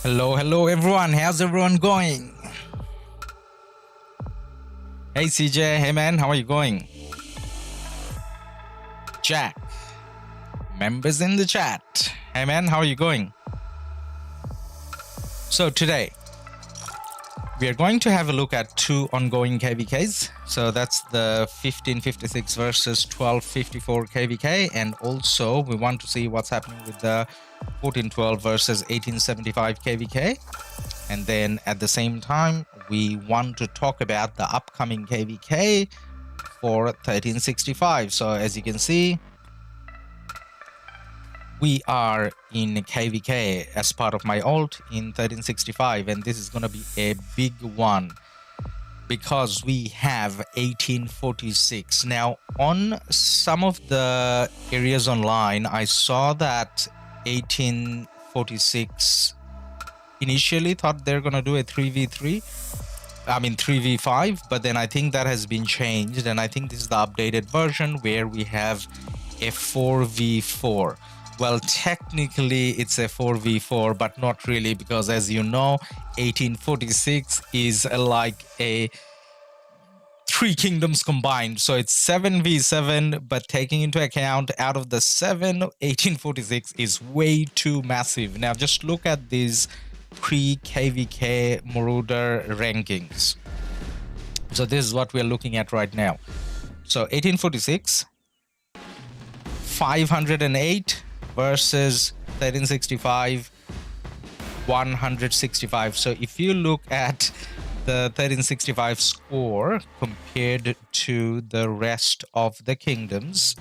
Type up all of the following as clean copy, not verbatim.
Hello everyone. How's everyone going? Hey CJ, hey man, how are you going? Jack, members in the chat. Hey man, how are you going? So today, we are going to have a look at two ongoing KVKs. So that's the 1556 versus 1254 KVK, and also we want to see what's happening with the 1412 versus 1875 KVK. And then at the same time, we want to talk about the upcoming KVK for 1365. So as you can see, we are in KVK as part of my alt in 1365, and this is going to be a big one because we have 1846. Now, on some of the areas online, I saw that 1846 initially thought they're going to do a 3v5, but then I think that has been changed, and I think this is the updated version where we have a 4v4. Well, technically it's a 4v4, but not really, because as you know, 1846 is like a 3 kingdoms combined, so it's 7v7, but taking into account out of the 7, 1846 is way too massive. Now just look at these pre-KVK Marauder rankings. So this is what we're looking at right now. So 1846, 508 versus 1365, 165. So if you look at the 1365 score compared to the rest of the kingdoms,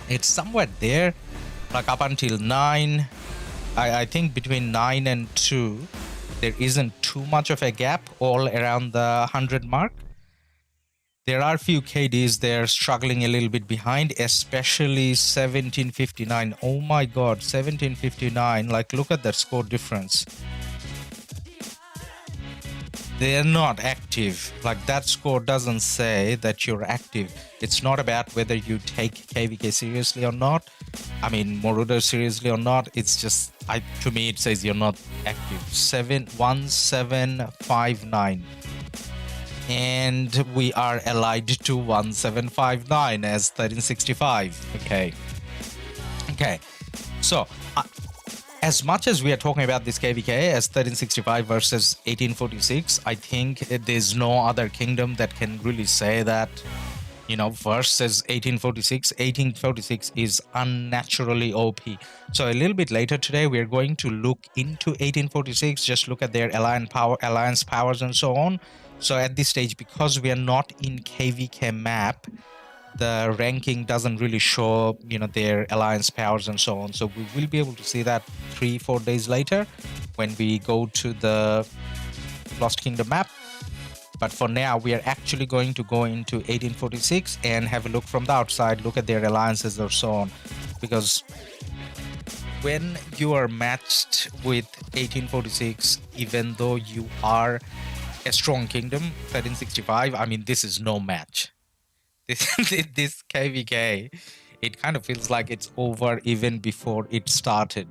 it's somewhat there, like up until 9. I think between 9 and 2, there isn't too much of a gap all around the 100 mark. There are a few KDs there struggling a little bit behind, especially 1759. Oh my god, 1759, like look at that score difference. They're not active. Like that score doesn't say that you're active. It's not about whether you take KVK seriously or not. I mean, Marauder seriously or not. It's just, to me, it says you're not active. 1759. And we are allied to 1759 as 1365. Okay. So as much as we are talking about this KVK as 1365 versus 1846, I think there's no other kingdom that can really say that, you know, versus 1846. 1846 is unnaturally OP. So a little bit later today, we're going to look into 1846, just look at their alliance powers and so on. So at this stage, because we are not in KVK map, the ranking doesn't really show, you know, their alliance powers and so on. So we will be able to see that 3-4 days later when we go to the Lost Kingdom map. But for now, we are actually going to go into 1846 and have a look from the outside, look at their alliances or so on. Because when you are matched with 1846, even though you are a strong kingdom, 1365, I mean, this is no match. This KVK, it kind of feels like it's over even before it started.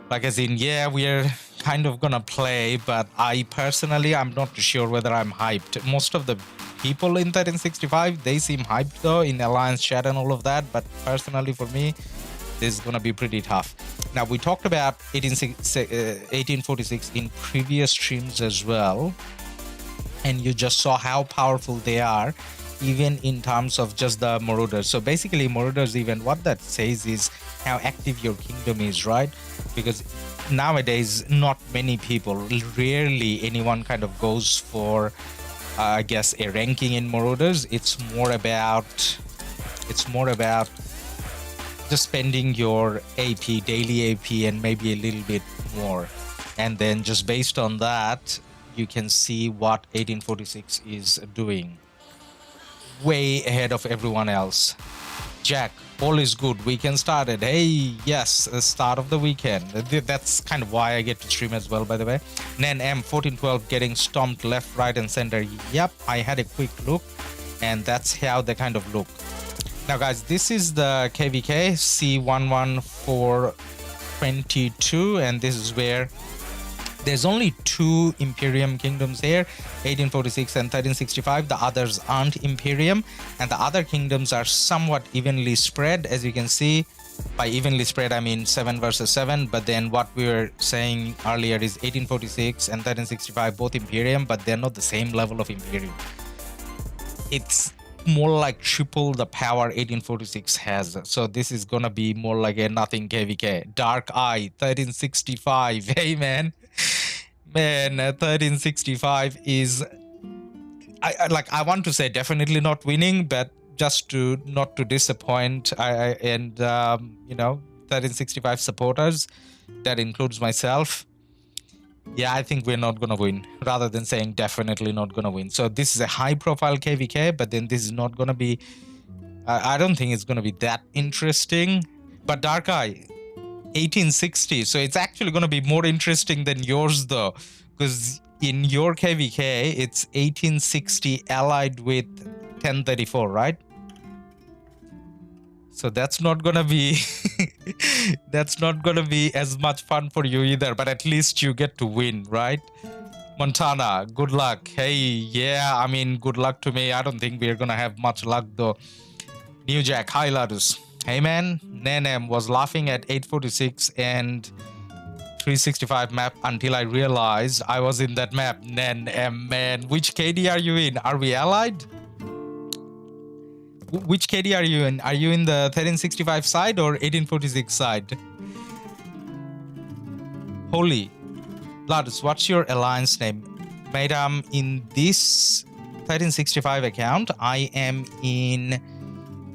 Like as in, yeah, we're kind of gonna play, but I personally, I'm not sure whether I'm hyped. Most of the people in 1365, they seem hyped though, in Alliance chat and all of that, but personally for me, this is gonna be pretty tough. Now, we talked about 1846 in previous streams as well, and you just saw how powerful they are, even in terms of just the Marauders. So basically, Marauders event, what that says is how active your kingdom is, right? Because nowadays, not many people, rarely anyone kind of goes for, I guess, a ranking in Marauders. It's more about just spending your AP, daily AP, and maybe a little bit more. And then just based on that, you can see what 1846 is doing. Way ahead of everyone else. Jack, all is good. Weekend started. Hey, yes, the start of the weekend. That's kind of why I get to stream as well, by the way. Nen M 1412 getting stomped left, right, and center. Yep, I had a quick look, and that's how they kind of look. Now, guys, this is the KVK C114 22, and this is where there's only 2 Imperium kingdoms here, 1846 and 1365. The others aren't Imperium, and the other kingdoms are somewhat evenly spread. As you can see, by evenly spread I mean 7 versus 7, but then what we were saying earlier is 1846 and 1365 both Imperium, but they're not the same level of Imperium. It's more like triple the power 1846 has. So this is gonna be more like a nothing KvK. Dark Eye 1365. Hey man, 1365 is I want to say definitely not winning, but just to not to disappoint 1365 supporters, that includes myself. Yeah, I think we're not gonna win, rather than saying definitely not gonna win. So this is a high profile KvK, but then this is not gonna be, I don't think it's gonna be that interesting. But Dark Eye 1860, so it's actually gonna be more interesting than yours though, because in your KvK it's 1860 allied with 1034, right? So that's not gonna be that's not gonna be as much fun for you either, but at least you get to win, right? Montana, good luck. Hey, yeah, I mean, good luck to me. I don't think we're gonna have much luck though. New Jack, hi Ladus. Hey man, Nenem was laughing at 846 and 365 map until I realized I was in that map. Nenem, man, which KD are you in? Are we allied? Which KD are you in? Are you in the 1365 side or 1846 side? Holy. Ladus, what's your alliance name? Madam, in this 1365 account, I am in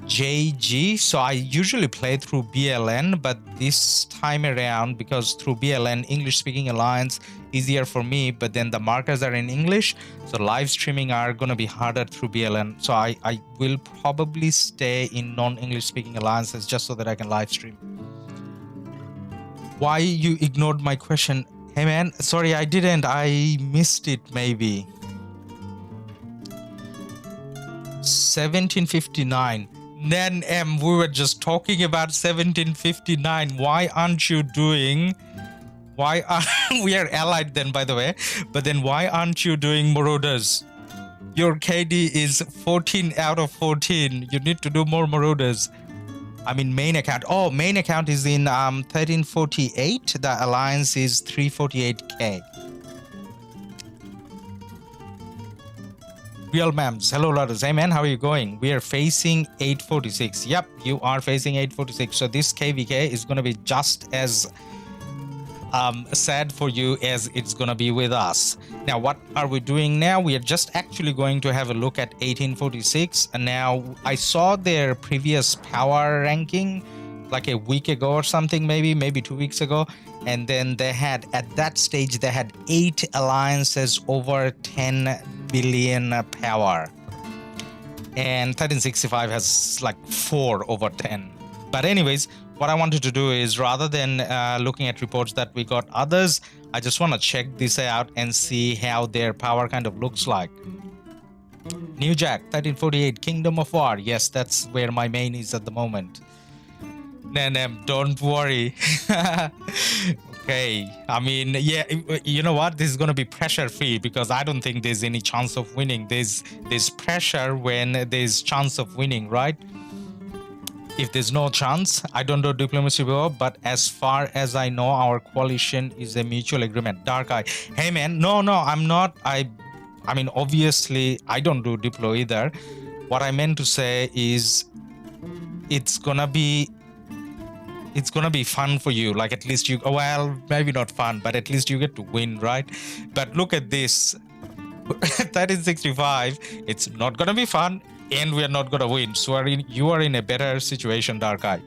JG. So I usually play through BLN, but this time around, because through BLN, English speaking alliance, easier for me, but then the markers are in English, so live streaming are gonna be harder through BLN. So I will probably stay in non-English speaking alliances just so that I can live stream. Why you ignored my question? Hey man, sorry, I didn't. I missed it maybe. 1759. Then we were just talking about 1759. Why aren't you doing... Why are we are allied then, by the way, but then why aren't you doing Marauders? Your KD is 14 out of 14. You need to do more Marauders. I mean, main account. Oh, main account is in 1348. The alliance is 348k. Real Mams, hello Ladus. Hey man, how are you going? We are facing 846. Yep, you are facing 846. So this KvK is going to be just as sad for you as it's gonna be with us. Now what are we doing now? We are just actually going to have a look at 1846, and now I saw their previous power ranking like a week ago or something, maybe 2 weeks ago, and then they had, at that stage, they had 8 alliances over 10 billion power, and 1365 has like 4 over 10. But anyways, what I wanted to do is, rather than looking at reports that we got others, I just want to check this out and see how their power kind of looks like. New Jack 1348 Kingdom of War. Yes, that's where my main is at the moment. Nenem, don't worry. Okay, I mean, yeah, you know what, this is going to be pressure free, because I don't think there's any chance of winning. There's pressure when there's chance of winning, right? If there's no chance, I don't do diplomacy well, but as far as I know, our coalition is a mutual agreement. Dark Eye, hey man, no, I'm not. I mean, obviously, I don't do diplo either. What I meant to say is, it's gonna be fun for you. Like, at least you, well, maybe not fun, but at least you get to win, right? But look at this. 1365, it's not gonna be fun, and we are not gonna win. So you are in a better situation, Dark Eye.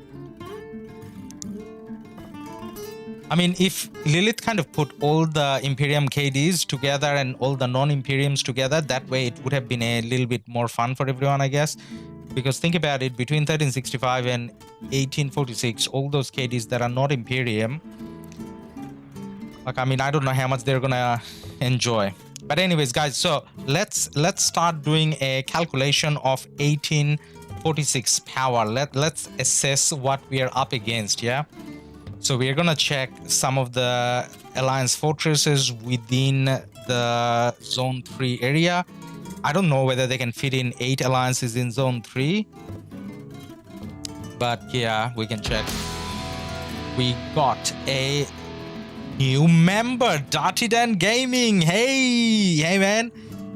I mean, if Lilith kind of put all the Imperium KDs together and all the non-Imperiums together, that way it would have been a little bit more fun for everyone, I guess. Because think about it, between 1365 and 1846, all those KDs that are not Imperium, like, I mean, I don't know how much they're gonna enjoy. But anyways, guys, so let's start doing a calculation of 1846 power. Let's assess what we are up against, yeah? So we're gonna check some of the alliance fortresses within the zone 3 area. I don't know whether they can fit in 8 alliances in zone 3, but yeah, we can check. We got a new member, Dirty Dan Gaming. Hey man,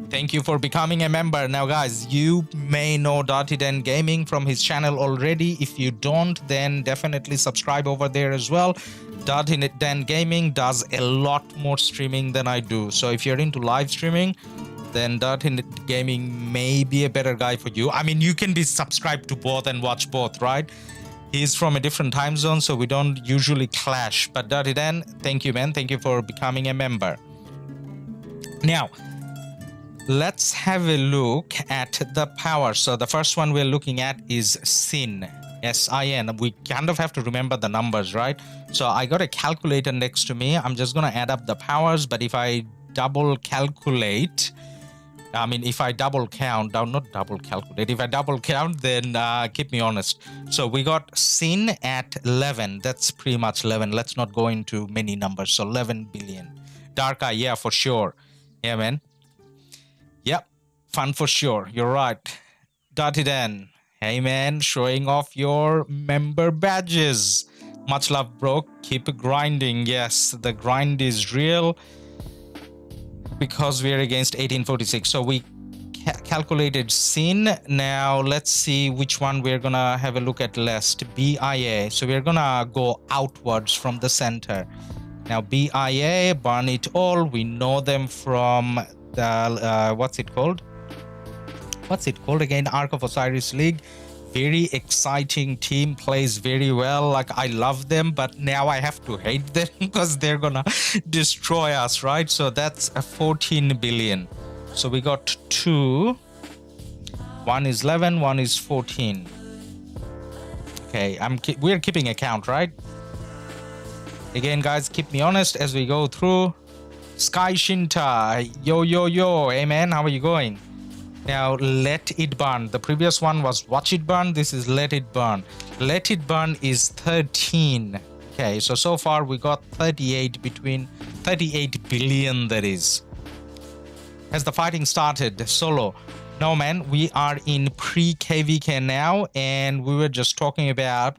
thank you for becoming a member. Now guys, you may know Dirty Dan Gaming from his channel already. If you don't, then definitely subscribe over there as well. Dirty Dan Gaming does a lot more streaming than I do, so if you're into live streaming, then Dirty Gaming may be a better guy for you. I mean, you can be subscribed to both and watch both, right? He's from a different time zone, so we don't usually clash. But Dirty Dan, thank you, man. Thank you for becoming a member. Now, let's have a look at the power. So the first one we're looking at is Sin, S-I-N. We kind of have to remember the numbers, right? So I got a calculator next to me. I'm just going to add up the powers, but if I double calculate, I mean, if I double count, not double calculate, if I double count, then keep me honest. So we got Sin at 11. That's pretty much 11. Let's not go into many numbers. So 11 billion. Dark Eye, yeah, for sure. Yeah, man. Yep, fun for sure. You're right. Dirty Dan, hey, man, showing off your member badges. Much love, bro. Keep grinding. Yes, the grind is real, because we're against 1846. So we calculated Sin. Now let's see which one we're gonna have a look at last. BIA. So we're gonna go outwards from the center. Now BIA, burn it all. We know them from the what's it called again? Ark of Osiris League. Very exciting team, plays very well. Like, I love them, but now I have to hate them because they're gonna destroy us, right? So that's a 14 billion. So we got 2. One is 11, one is 14. Okay, we're keeping a count, right? Again, guys, keep me honest as we go through. Sky Shinta, yo, hey man, how are you going? Now, Let It Burn. The previous one was Watch It Burn. This is Let It Burn. Let It Burn is 13. Okay, so far we got 38 billion, that is. Has the fighting started? Solo. No, man, we are in pre-KvK now, and we were just talking about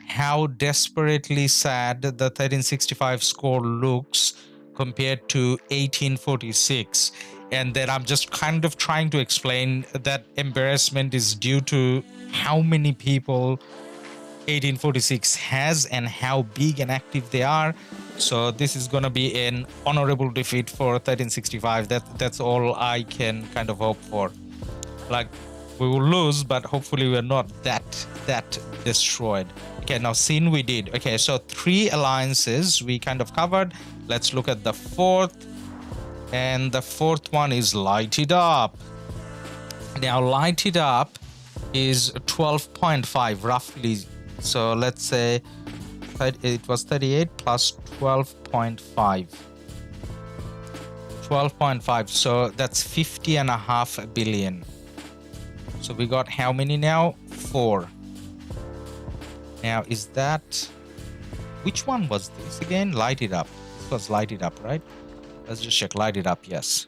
how desperately sad the 1365 score looks compared to 1846. And then I'm just kind of trying to explain that embarrassment is due to how many people 1846 has and how big and active they are. So this is going to be an honorable defeat for 1365. That's all I can kind of hope for. Like, we will lose, but hopefully we're not that destroyed. Okay, now Sin we did. Okay, so 3 alliances we kind of covered. Let's look at the 4th. And the 4th one is Light It Up. Now, Light It Up is 12.5 roughly. So let's say it was 38 plus 12.5. 12.5. So that's 50.5 billion. So we got how many now? 4. Now, is that... Which one was this again? Light It Up. This was Light It Up, right? Let's just check. Light It Up, yes.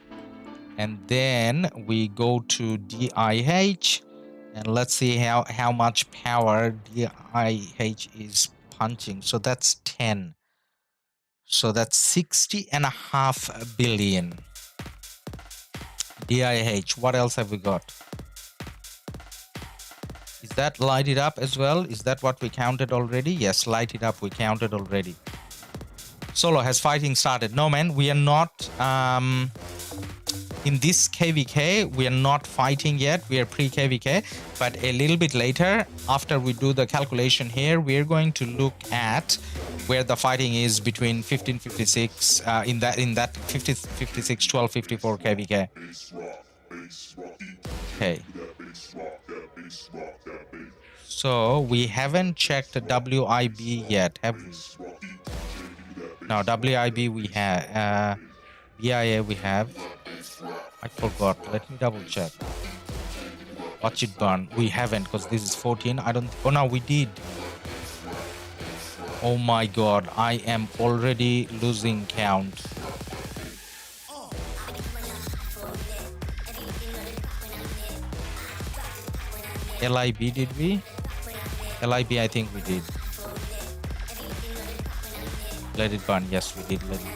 And then we go to DIH, and let's see how much power DIH is punching. So that's 10. So that's 60.5 billion. DIH. What else have we got? Is that Light It Up as well? Is that what we counted already? Yes, Light It Up we counted already. Solo, has fighting started? No, man, we are not in this KvK. We are not fighting yet. We are pre-KvK, but a little bit later, after we do the calculation here, we are going to look at where the fighting is between 1556 in that 56 1254 KvK. Okay. So we haven't checked the WIB yet, have we? No, WIB we have. BIA we have. I forgot. Let me double check. Watch It Burn. We haven't, because this is 14. I don't... Oh, no, we did. Oh my god, I am already losing count. LIB, did we? LIB, I think we did. Let it burn. Yes, we did let it burn.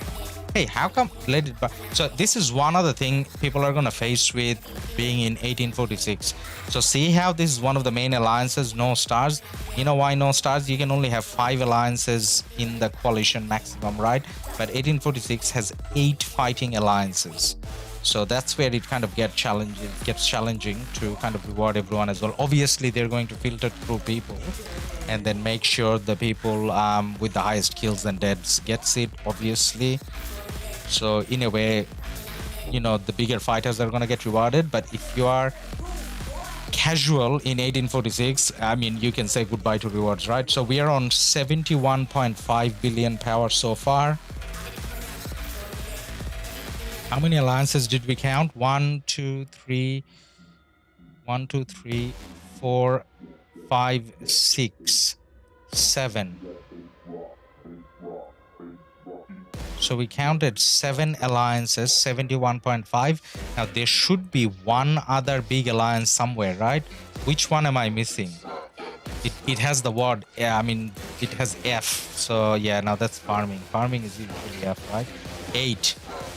Hey, how come let it burn? So this is one other thing people are gonna face with being in 1846. So see how this is one of the main alliances, no stars. You know why no stars? You can only have 5 alliances in the coalition maximum, right? But 1846 has 8 fighting alliances. So that's where it kind of gets challenging to kind of reward everyone as well. Obviously, they're going to filter through people and then make sure the people with the highest kills and deaths gets it, obviously. So in a way, you know, the bigger fighters are going to get rewarded. But if you are casual in 1846, I mean, you can say goodbye to rewards, right? So we are on 71.5 billion power so far. How many alliances did we count? 1, 2, 3, 4, 5, 6, 7. So we counted 7 alliances, 71.5. Now there should be one other big alliance somewhere, right? Which one am I missing? It has the word, I mean, it has F. So yeah, now that's farming. Farming is usually F, right? 8.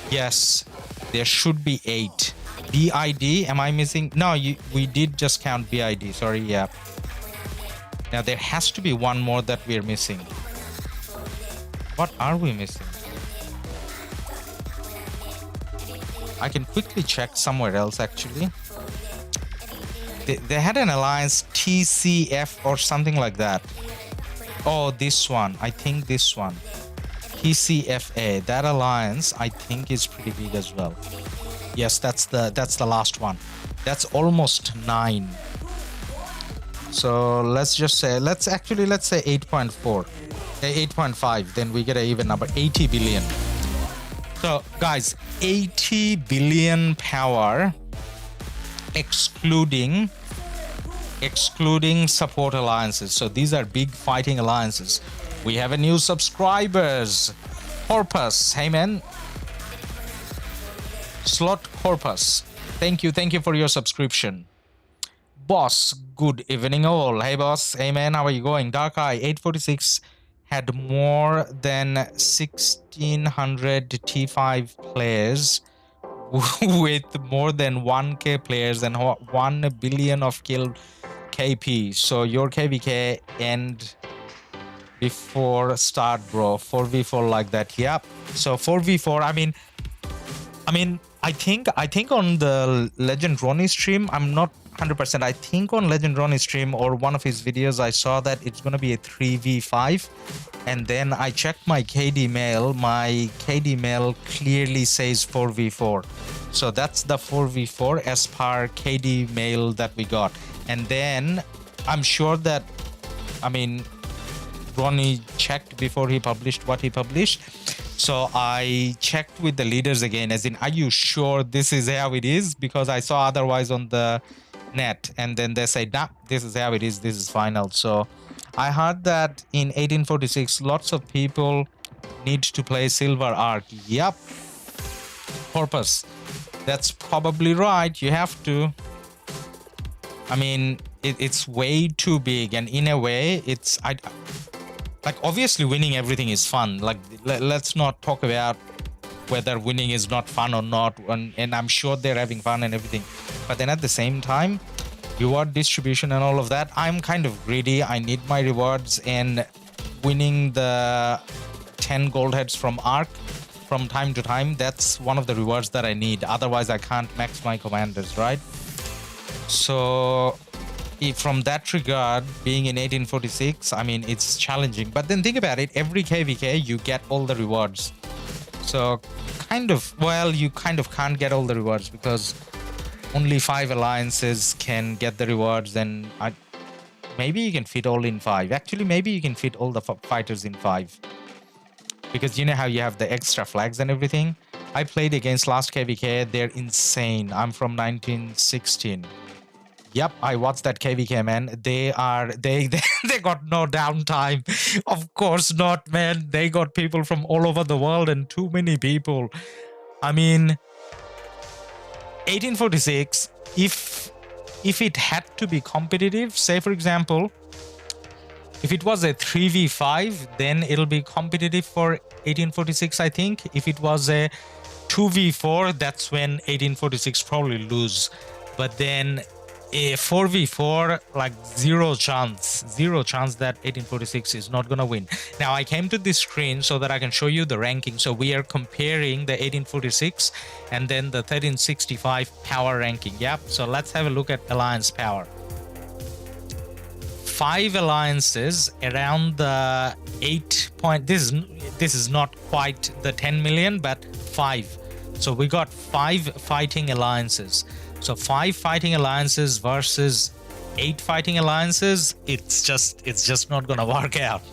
Yes, there should be 8. BID, am I missing? No, we did just count BID. Sorry, yeah. Now there has to be one more that we're missing. What are we missing? I can quickly check somewhere else actually. They had an alliance TCF or something like that. Oh, this one. I think this one. TCFA. That alliance I think is pretty big as well. Yes, that's the last one. That's almost 9. So let's just say let's say 8.4. 8.5, then we get an even number, 80 billion. So guys, 80 billion power excluding support alliances. So these are big fighting alliances. We have a new subscribers. Corpus, hey man. Slot Corpus. Thank you for your subscription. Boss, good evening all. Hey boss, hey man, how are you going? Dark Eye 846 had more than 1600 T5 players with more than 1k players and 1 billion of killed KP. So your KvK end before start, bro. 4v4 like that. Yep. So 4v4, I mean I think on the Legend Ronnie stream, I'm not 100%. I think on Legend Ronnie stream or one of his videos, I saw that it's gonna be a 3v5, and then I checked my KD mail. My KD mail clearly says 4v4, so that's the 4v4 as per KD mail that we got. And then I'm sure that, I mean, Ronnie checked before he published what he published. So I checked with the leaders again, as in, are you sure this is how it is? Because I saw otherwise on the net, and then they say, nah, this is how it is, this is final. So I heard that in 1846 lots of people need to play Silver Ark. Yep, Corpus, that's probably right, you have to. I mean, it's way too big, and in a way it's like, obviously winning everything is fun. Like, let's not talk about whether winning is not fun or not, and I'm sure they're having fun and everything. But then at the same time, reward distribution and all of that, I'm kind of greedy. I need my rewards, and winning the 10 gold heads from Ark from time to time, that's one of the rewards that I need. Otherwise, I can't max my commanders, right? So from that regard, being in 1846, I mean, it's challenging. But then think about it, every KvK you get all the rewards. So kind of, well, you kind of can't get all the rewards because only 5 alliances can get the rewards. And maybe you can fit all in 5. Actually, maybe you can fit all the fighters in 5, because you know how you have the extra flags and everything. I played against last KvK, they're insane. I'm from 1916. Yep, I watched that KvK, man. They got no downtime. Of course not, man. They got people from all over the world and too many people. I mean, 1846, if it had to be competitive, say for example, if it was a 3v5, then it'll be competitive for 1846, I think. If it was a 2v4, that's when 1846 probably lose. But then a 4v4, like zero chance that 1846 is not gonna win. Now I came to this screen so that I can show you the ranking. So we are comparing the 1846 and then the 1365 power ranking. Yep, so let's have a look at alliance power. 5 alliances around the 8 point. This is not quite the 10 million, but 5. So we got 5 fighting alliances. So 5 fighting alliances versus 8 fighting alliances, it's just not gonna work out.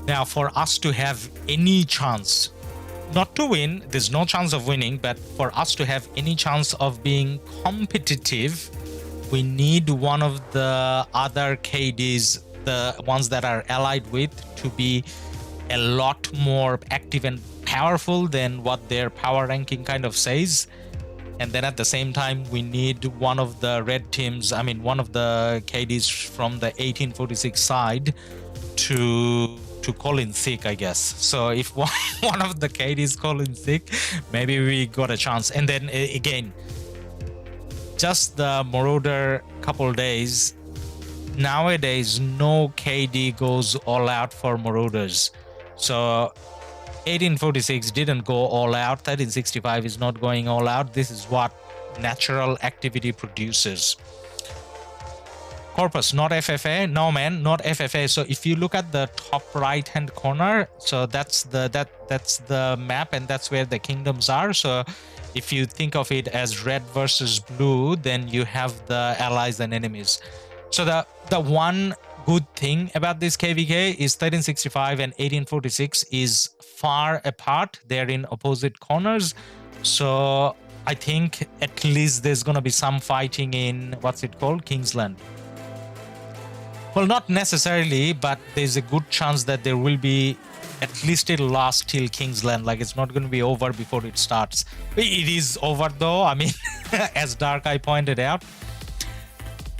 Now for us to have any chance, not to win, there's no chance of winning, but for us to have any chance of being competitive, we need one of the other KDs, the ones that are allied with, to be a lot more active and powerful than what their power ranking kind of says. And then at the same time, we need one of the red teams, I mean, one of the KDs from the 1846 side to call in sick, I guess. So if one of the KDs call in sick, maybe we got a chance. And then again, just the Marauder couple days, nowadays no KD goes all out for Marauders. So 1846 didn't go all out, 1365 is not going all out. This is what natural activity produces. Corpus, not FFA. No, man, not FFA. So if you look at the top right hand corner, so that's the map and that's where the kingdoms are. So if you think of it as red versus blue, then you have the allies and enemies. So the one good thing about this KvK is 1365 and 1846 is far apart. They're in opposite corners. So I think at least there's going to be some fighting in, what's it called? Kingsland. Well, not necessarily, but there's a good chance that there will be, at least it'll last till Kingsland. Like, it's not going to be over before it starts. It is over though. I mean, as Dark Eye pointed out,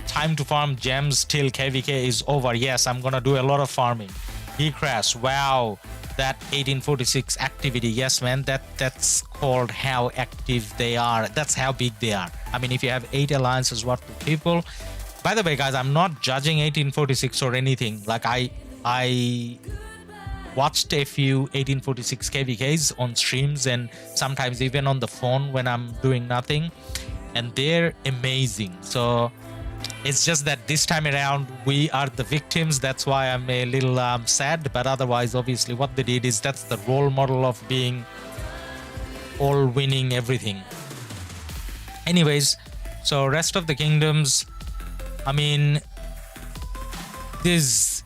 time to farm gems till KvK is over. Yes, I'm going to do a lot of farming. Crash, wow. That 1846 activity, yes, man, that's called how active they are. That's how big they are. I mean, if you have 8 alliances worth of people. By the way, guys, I'm not judging 1846 or anything. Like, I watched a few 1846 KvKs on streams and sometimes even on the phone when I'm doing nothing, and they're amazing. So it's just that this time around we are the victims. That's why I'm a little sad, but otherwise, obviously, what they did is that's the role model of being all winning everything. Anyways, so rest of the kingdoms, I mean, there's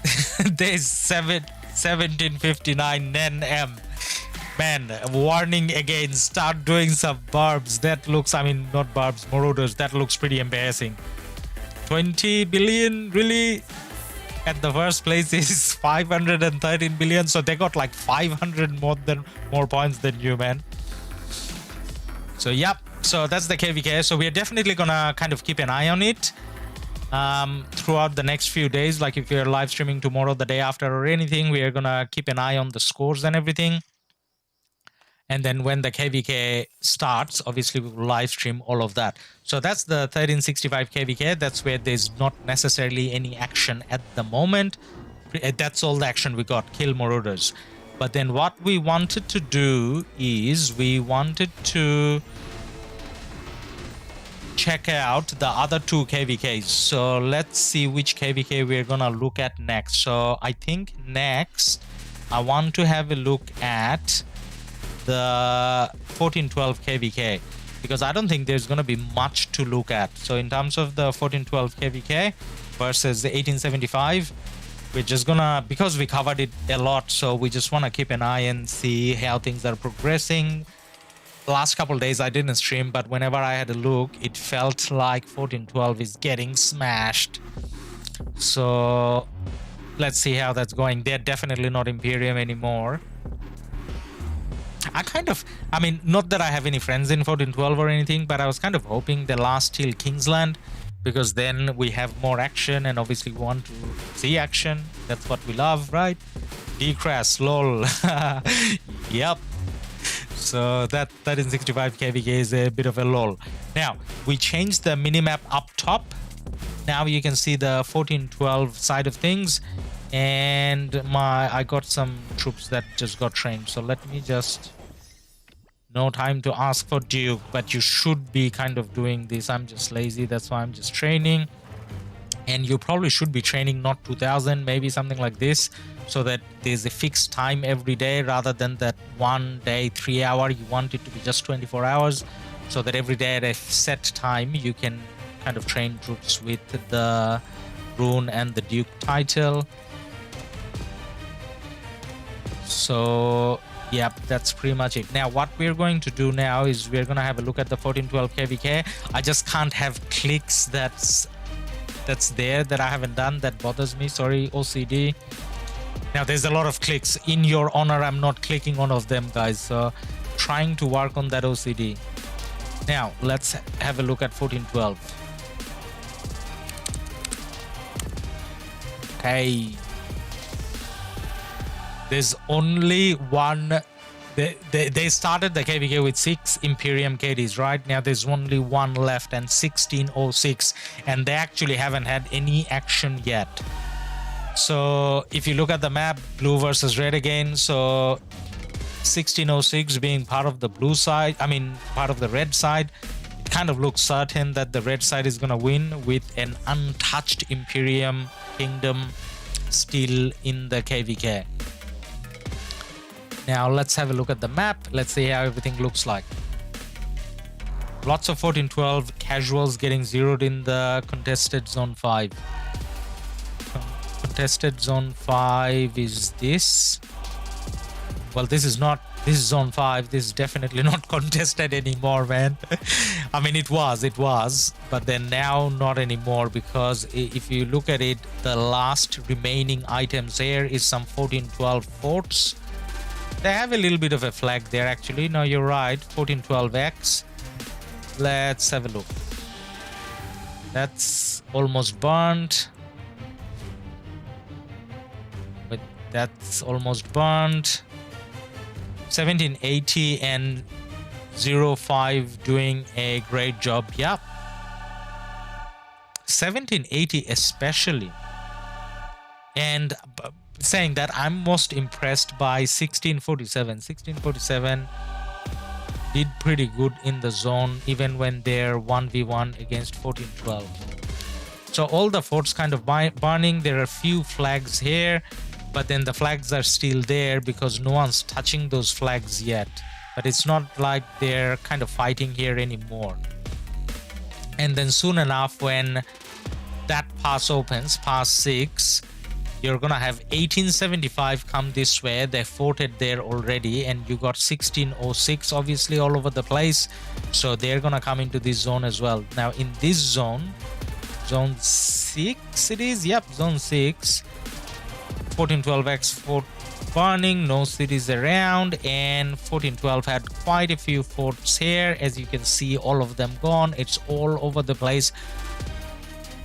1759 Nen M. Man, warning again, start doing some barbs. That looks, I mean, not barbs, marauders. That looks pretty embarrassing. 20 billion, really? At the first place is 513 billion. So they got like 500 more points than you, man. So, yep. So that's the KvK. So we're definitely gonna kind of keep an eye on it throughout the next few days. Like if we're live streaming tomorrow, the day after, or anything, we are gonna keep an eye on the scores and everything. And then when the KvK starts, obviously we will live stream all of that. So that's the 1365 KvK. That's where there's not necessarily any action at the moment. That's all the action we got, kill marauders. But then what we wanted to do is we wanted to check out the other 2 KvKs. So let's see which KvK we're gonna look at next. So I think next I want to have a look at the 1412 KvK, because I don't think there's going to be much to look at. So in terms of the 1412 KvK versus the 1875, we're just gonna, because we covered it a lot, so we just want to keep an eye and see how things are progressing. last couple days I didn't stream, but whenever I had a look, it felt like 1412 is getting smashed. So let's see how that's going. They're definitely not Imperium anymore. I mean, not that I have any friends in 1412 or anything, but I was kind of hoping they last till Kingsland, because then we have more action, and obviously we want to see action. That's what we love, right? Decrash, lol. Yep. So that 1365 KvK is a bit of a lol. Now, we changed the minimap up top. Now you can see the 1412 side of things, and I got some troops that just got trained. So let me just... No time to ask for Duke, but you should be kind of doing this. I'm just lazy, that's why I'm just training. And you probably should be training not 2000, maybe something like this, so that there's a fixed time every day rather than that 1 day 3 hour. You want it to be just 24 hours, so that every day at a set time you can kind of train troops with the rune and the Duke title. So yep, that's pretty much it. Now what we're going to do now is we're going to have a look at the 1412 KvK. I just can't have clicks that's there that I haven't done. That bothers me. Sorry, OCD. Now there's a lot of clicks. In your honor, I'm not clicking one of them, guys. So trying to work on that OCD. Now let's have a look at 1412. Okay. There's only one. They started the KvK with 6 Imperium KDs, right? Now there's only one left, and 1606, and they actually haven't had any action yet. So if you look at the map, blue versus red again. So 1606 being part of the blue side, I mean part of the red side, it kind of looks certain that the red side is gonna win with an untouched Imperium kingdom still in the KvK. Now let's have a look at the map. Let's see how everything looks like. Lots of 1412 casuals getting zeroed in the contested zone 5. Contested zone 5 is this. Well, this is not. This is zone 5. This is definitely not contested anymore, man. I mean, it was, but then now not anymore, because if you look at it, the last remaining items here is some 1412 forts. They have a little bit of a flag there, actually. No, you're right. 1412X. Let's have a look. That's almost burnt. But that's almost burnt. 1780 and 05 doing a great job. Yep. 1780 especially. And saying that, I'm most impressed by 1647. 1647 did pretty good in the zone, even when they're 1v1 against 1412. So all the forts kind of burning. There are a few flags here, but then the flags are still there because no one's touching those flags yet. But it's not like they're kind of fighting here anymore. And then soon enough, when that pass opens, pass 6, you're gonna have 1875 come this way. They forted there already, and you got 1606 obviously all over the place, so they're gonna come into this zone as well. Now in this zone 6 it is, yep, zone 6, 1412X fort burning, no cities around, and 1412 had quite a few forts here. As you can see, all of them gone. It's all over the place.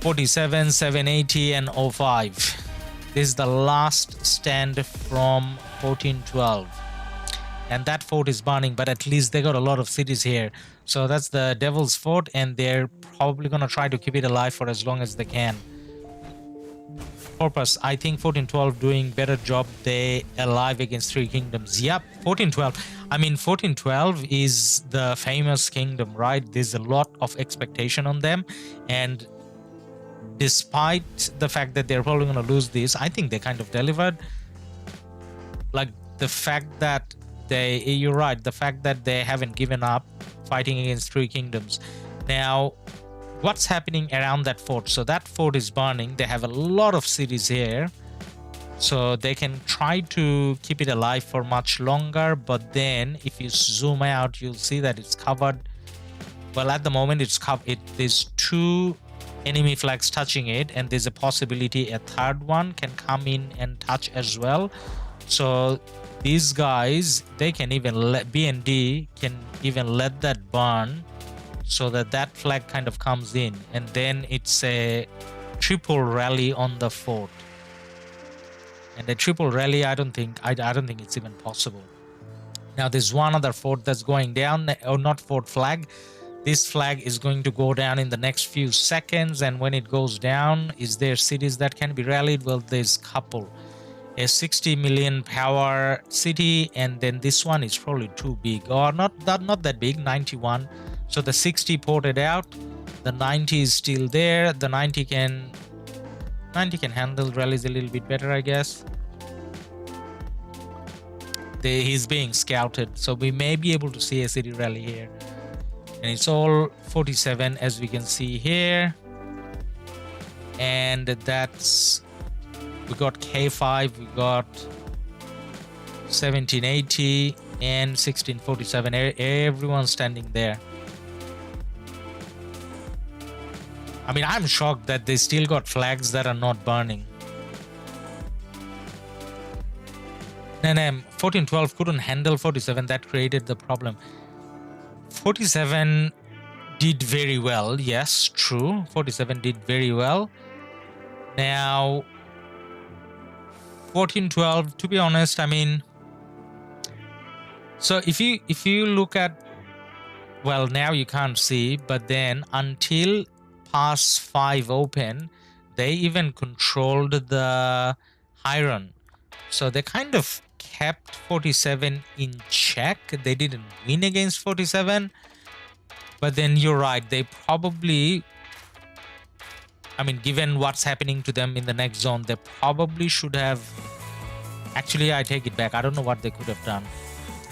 47, 780 and 05. This is the last stand from 1412, and that fort is burning, but at least they got a lot of cities here. So that's the Devil's Fort, and they're probably gonna try to keep it alive for as long as they can. Purpose, I think 1412 doing better job. They alive against 3 kingdoms. Yep, 1412. I mean, 1412 is the famous kingdom, right? There's a lot of expectation on them, and despite the fact that they're probably going to lose this, I think they kind of delivered. Like the fact that you're right, the fact that they haven't given up fighting against 3 kingdoms. Now, what's happening around that fort? So that fort is burning. They have a lot of cities here. So they can try to keep it alive for much longer, but then if you zoom out, you'll see that it's covered. Well, at the moment it's covered. There's 2 enemy flags touching it, and there's a possibility a third one can come in and touch as well. So these guys, they can even let BND can even let that burn, so that flag kind of comes in, and then it's a triple rally on the fort. And a triple rally, I don't think it's even possible. Now there's one other fort that's going down, or not fort, flag. This flag is going to go down in the next few seconds, and when it goes down, is there cities that can be rallied? Well, there's couple. A 60 million power city, and then this one is probably too big, or not that big, 91. So the 60 ported out, the 90 is still there. The 90 can handle rallies a little bit better, I guess. He's being scouted, so we may be able to see a city rally here. And it's all 47, as we can see here. And that's, we got K5, we got 1780 and 1647. Everyone's standing there. I mean, I'm shocked that they still got flags that are not burning. And 1412 couldn't handle 47. That created the problem. 47 did very well. Yes, true. 47 did very well. Now, 1412, to be honest, I mean, so if you look at, well, now you can't see, but then until pass 5 open, they even controlled the high run. So they kind of kept 47 in check. They didn't win against 47, but then you're right, they probably, I mean, given what's happening to them in the next zone, they probably should have, actually I take it back, I don't know what they could have done,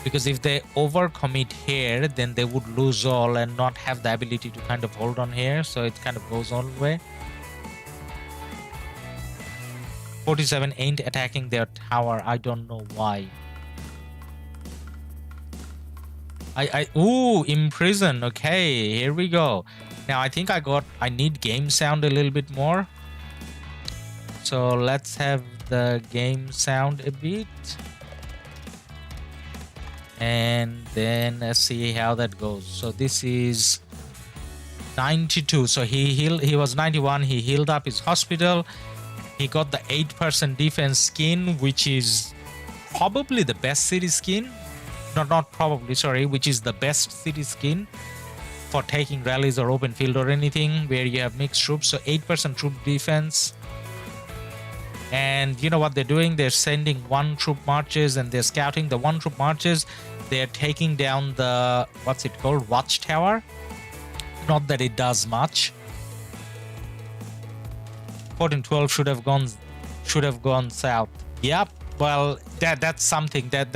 because if they overcommit here, then they would lose all and not have the ability to kind of hold on here, so it kind of goes all the way. 47 ain't attacking their tower. I don't know why. Ooh, imprison. Okay, here we go. Now I think I need game sound a little bit more. So let's have the game sound a bit. And then let's see how that goes. So this is 92. So he was 91. He healed up his hospital. He got the 8% defense skin, which is probably the best city skin. Not probably, sorry, which is the best city skin for taking rallies or open field or anything where you have mixed troops. So 8% troop defense. And you know what they're doing? They're sending 1 troop marches and they're scouting the 1 troop marches. They're taking down the, what's it called? Watchtower. Not that it does much. 1412 should have gone south. Yep. Well, that's something that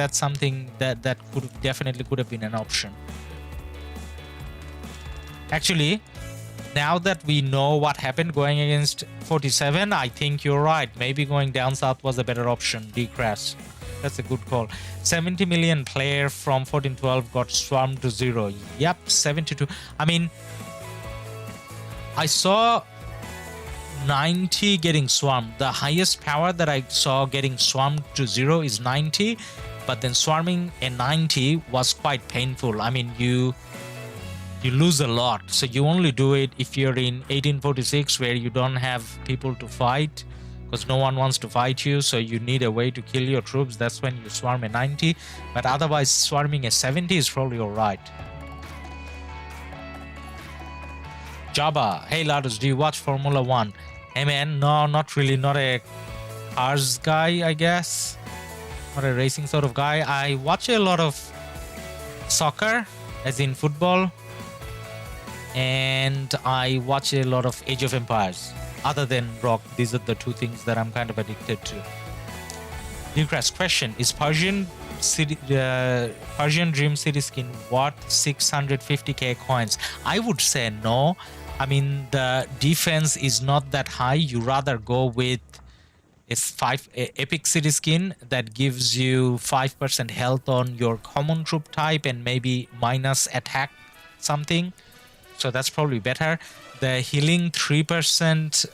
definitely could have been an option. Actually, now that we know what happened going against 47, I think you're right. Maybe going down south was a better option. Decrash. That's a good call. 70 million player from 1412 got swarmed to 0. Yep, 72. I mean, I saw 90 getting swarmed. The highest power that I saw getting swarmed to 0 is 90, but then swarming a 90 was quite painful. I mean, you lose a lot. So you only do it if you're in 1846 where you don't have people to fight because no one wants to fight you, so you need a way to kill your troops. That's when you swarm a 90, but otherwise swarming a 70 is probably alright. Jabba, hey Ladus, do you watch Formula 1? Hey man, no, not really. Not a cars guy, I guess. Not a racing sort of guy. I watch a lot of soccer, as in football. And I watch a lot of Age of Empires. Other than RoK, these are the 2 things that I'm kind of addicted to. Lucas, question, is Persian Dream City skin worth 650k coins? I would say no. I mean, the defense is not that high. You rather go with It's epic city skin that gives you 5% health on your common troop type and maybe minus attack something. So that's probably better. The healing 3%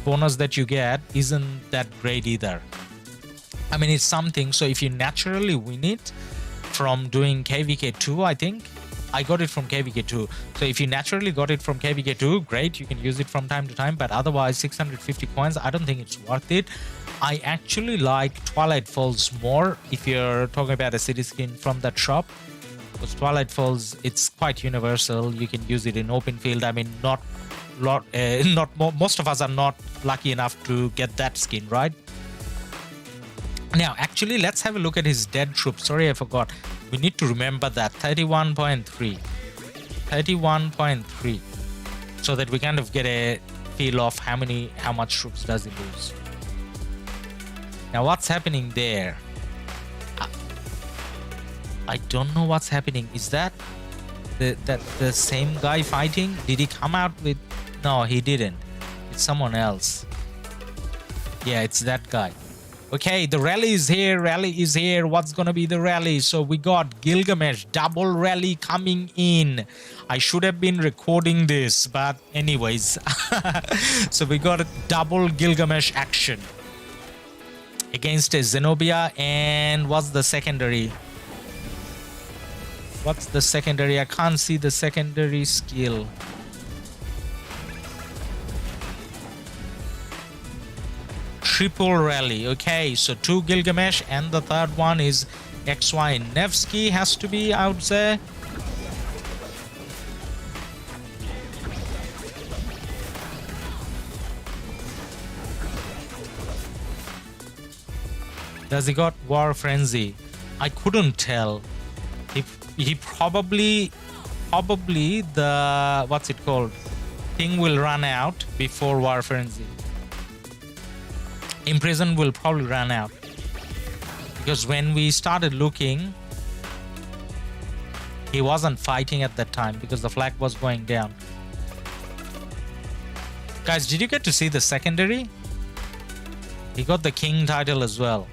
bonus that you get isn't that great either. I mean, it's something. So if you naturally win it from doing KvK2, I think I got it from KvK2. So if you naturally got it from KvK2, great, you can use it from time to time, but otherwise 650 coins, I don't think it's worth it. I actually like Twilight Falls more if you're talking about a city skin from that shop, because Twilight Falls, it's quite universal. You can use it in open field. I mean, most of us are not lucky enough to get that skin, right? Now, actually, let's have a look at his dead troops. Sorry, I forgot. We need to remember that 31.3, so that we kind of get a feel of how much troops does he lose. Now, what's happening there? I don't know what's happening. Is that the same guy fighting? Did he come out with? No, he didn't. It's someone else. Yeah, it's that guy. Okay, the rally is here. What's gonna be the rally? So we got Gilgamesh, double rally coming in. I should have been recording this, but anyways. So we got a double Gilgamesh action against a Zenobia. And what's the secondary? I can't see the secondary skill. Triple rally. Okay, so 2 Gilgamesh and the third one is XY Nevsky, has to be, I would say. Does he got War Frenzy? I couldn't tell. He probably the, what's it called, thing will run out before War Frenzy. Imprison will probably run out, because when we started looking, he wasn't fighting at that time because the flag was going down. Guys, did you get to see the secondary? He got the king title as well.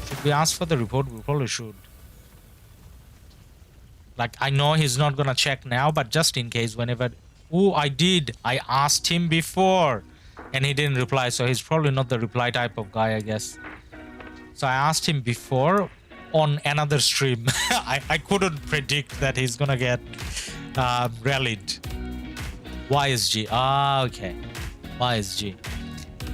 Should we ask for the report? We probably should. Like, I know he's not gonna check now, but just in case, whenever... Oh, I did. I asked him before and he didn't reply, so he's probably not the reply type of guy, I guess. So I asked him before on another stream. I couldn't predict that he's gonna get rallied. YSG. Ah, okay. YSG.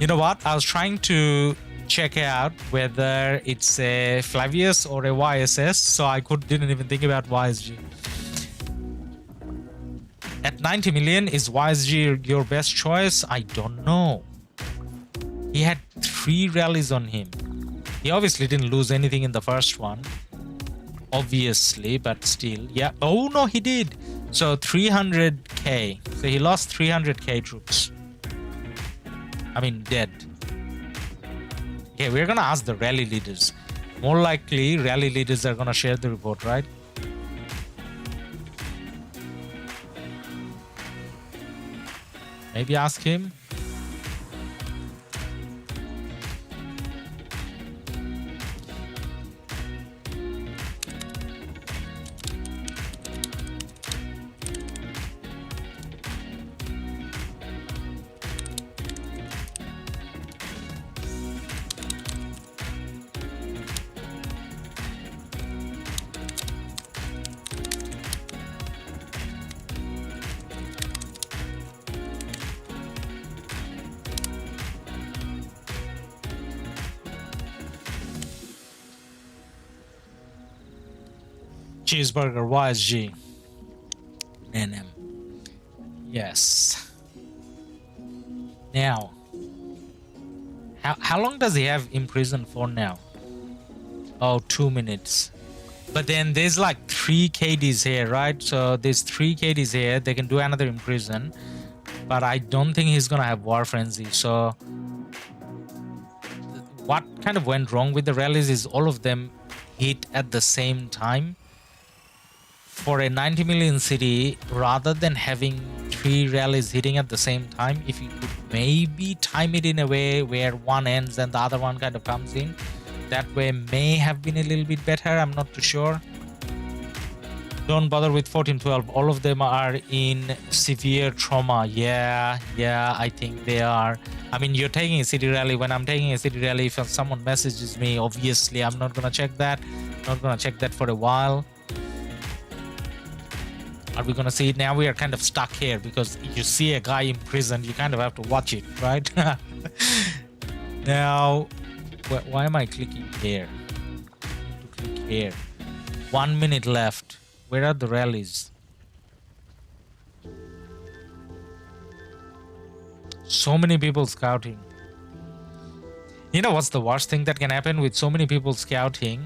You know what? I was trying to check out whether it's a Flavius or a YSS, so I didn't even think about YSG. At 90 million, is YSG your best choice? I don't know. He had 3 rallies on him. He obviously didn't lose anything in the first one, obviously, but still. Yeah. Oh no, he did. So 300k. So he lost 300k troops. I mean, dead. Okay, we're gonna ask the rally leaders. More likely, rally leaders are gonna share the report, right? Maybe ask him. Cheeseburger YSG. NM. Yes. Now, how long does he have in prison for now? Oh, 2 minutes. But then there's like 3 KDs here, right? So there's 3 KDs here. They can do another in prison. But I don't think he's gonna have War Frenzy. So what kind of went wrong with the rallies is all of them hit at the same time. for a 90 million city, rather than having 3 rallies hitting at the same time, if you could maybe time it in a way where one ends and the other one kind of comes in, that way may have been a little bit better. I'm not too sure. Don't bother with 1412. All of them are in severe trauma. Yeah, I think they are. I mean, you're taking a city rally. When I'm taking a city rally, if someone messages me, obviously I'm not gonna check that. Not gonna check that for a while. Are we gonna see it now? We are kind of stuck here because you see a guy in prison, you kind of have to watch it, right? Now, why am I clicking here? I need to click here. 1 minute left. Where are the rallies? So many people scouting. You know what's the worst thing that can happen with so many people scouting?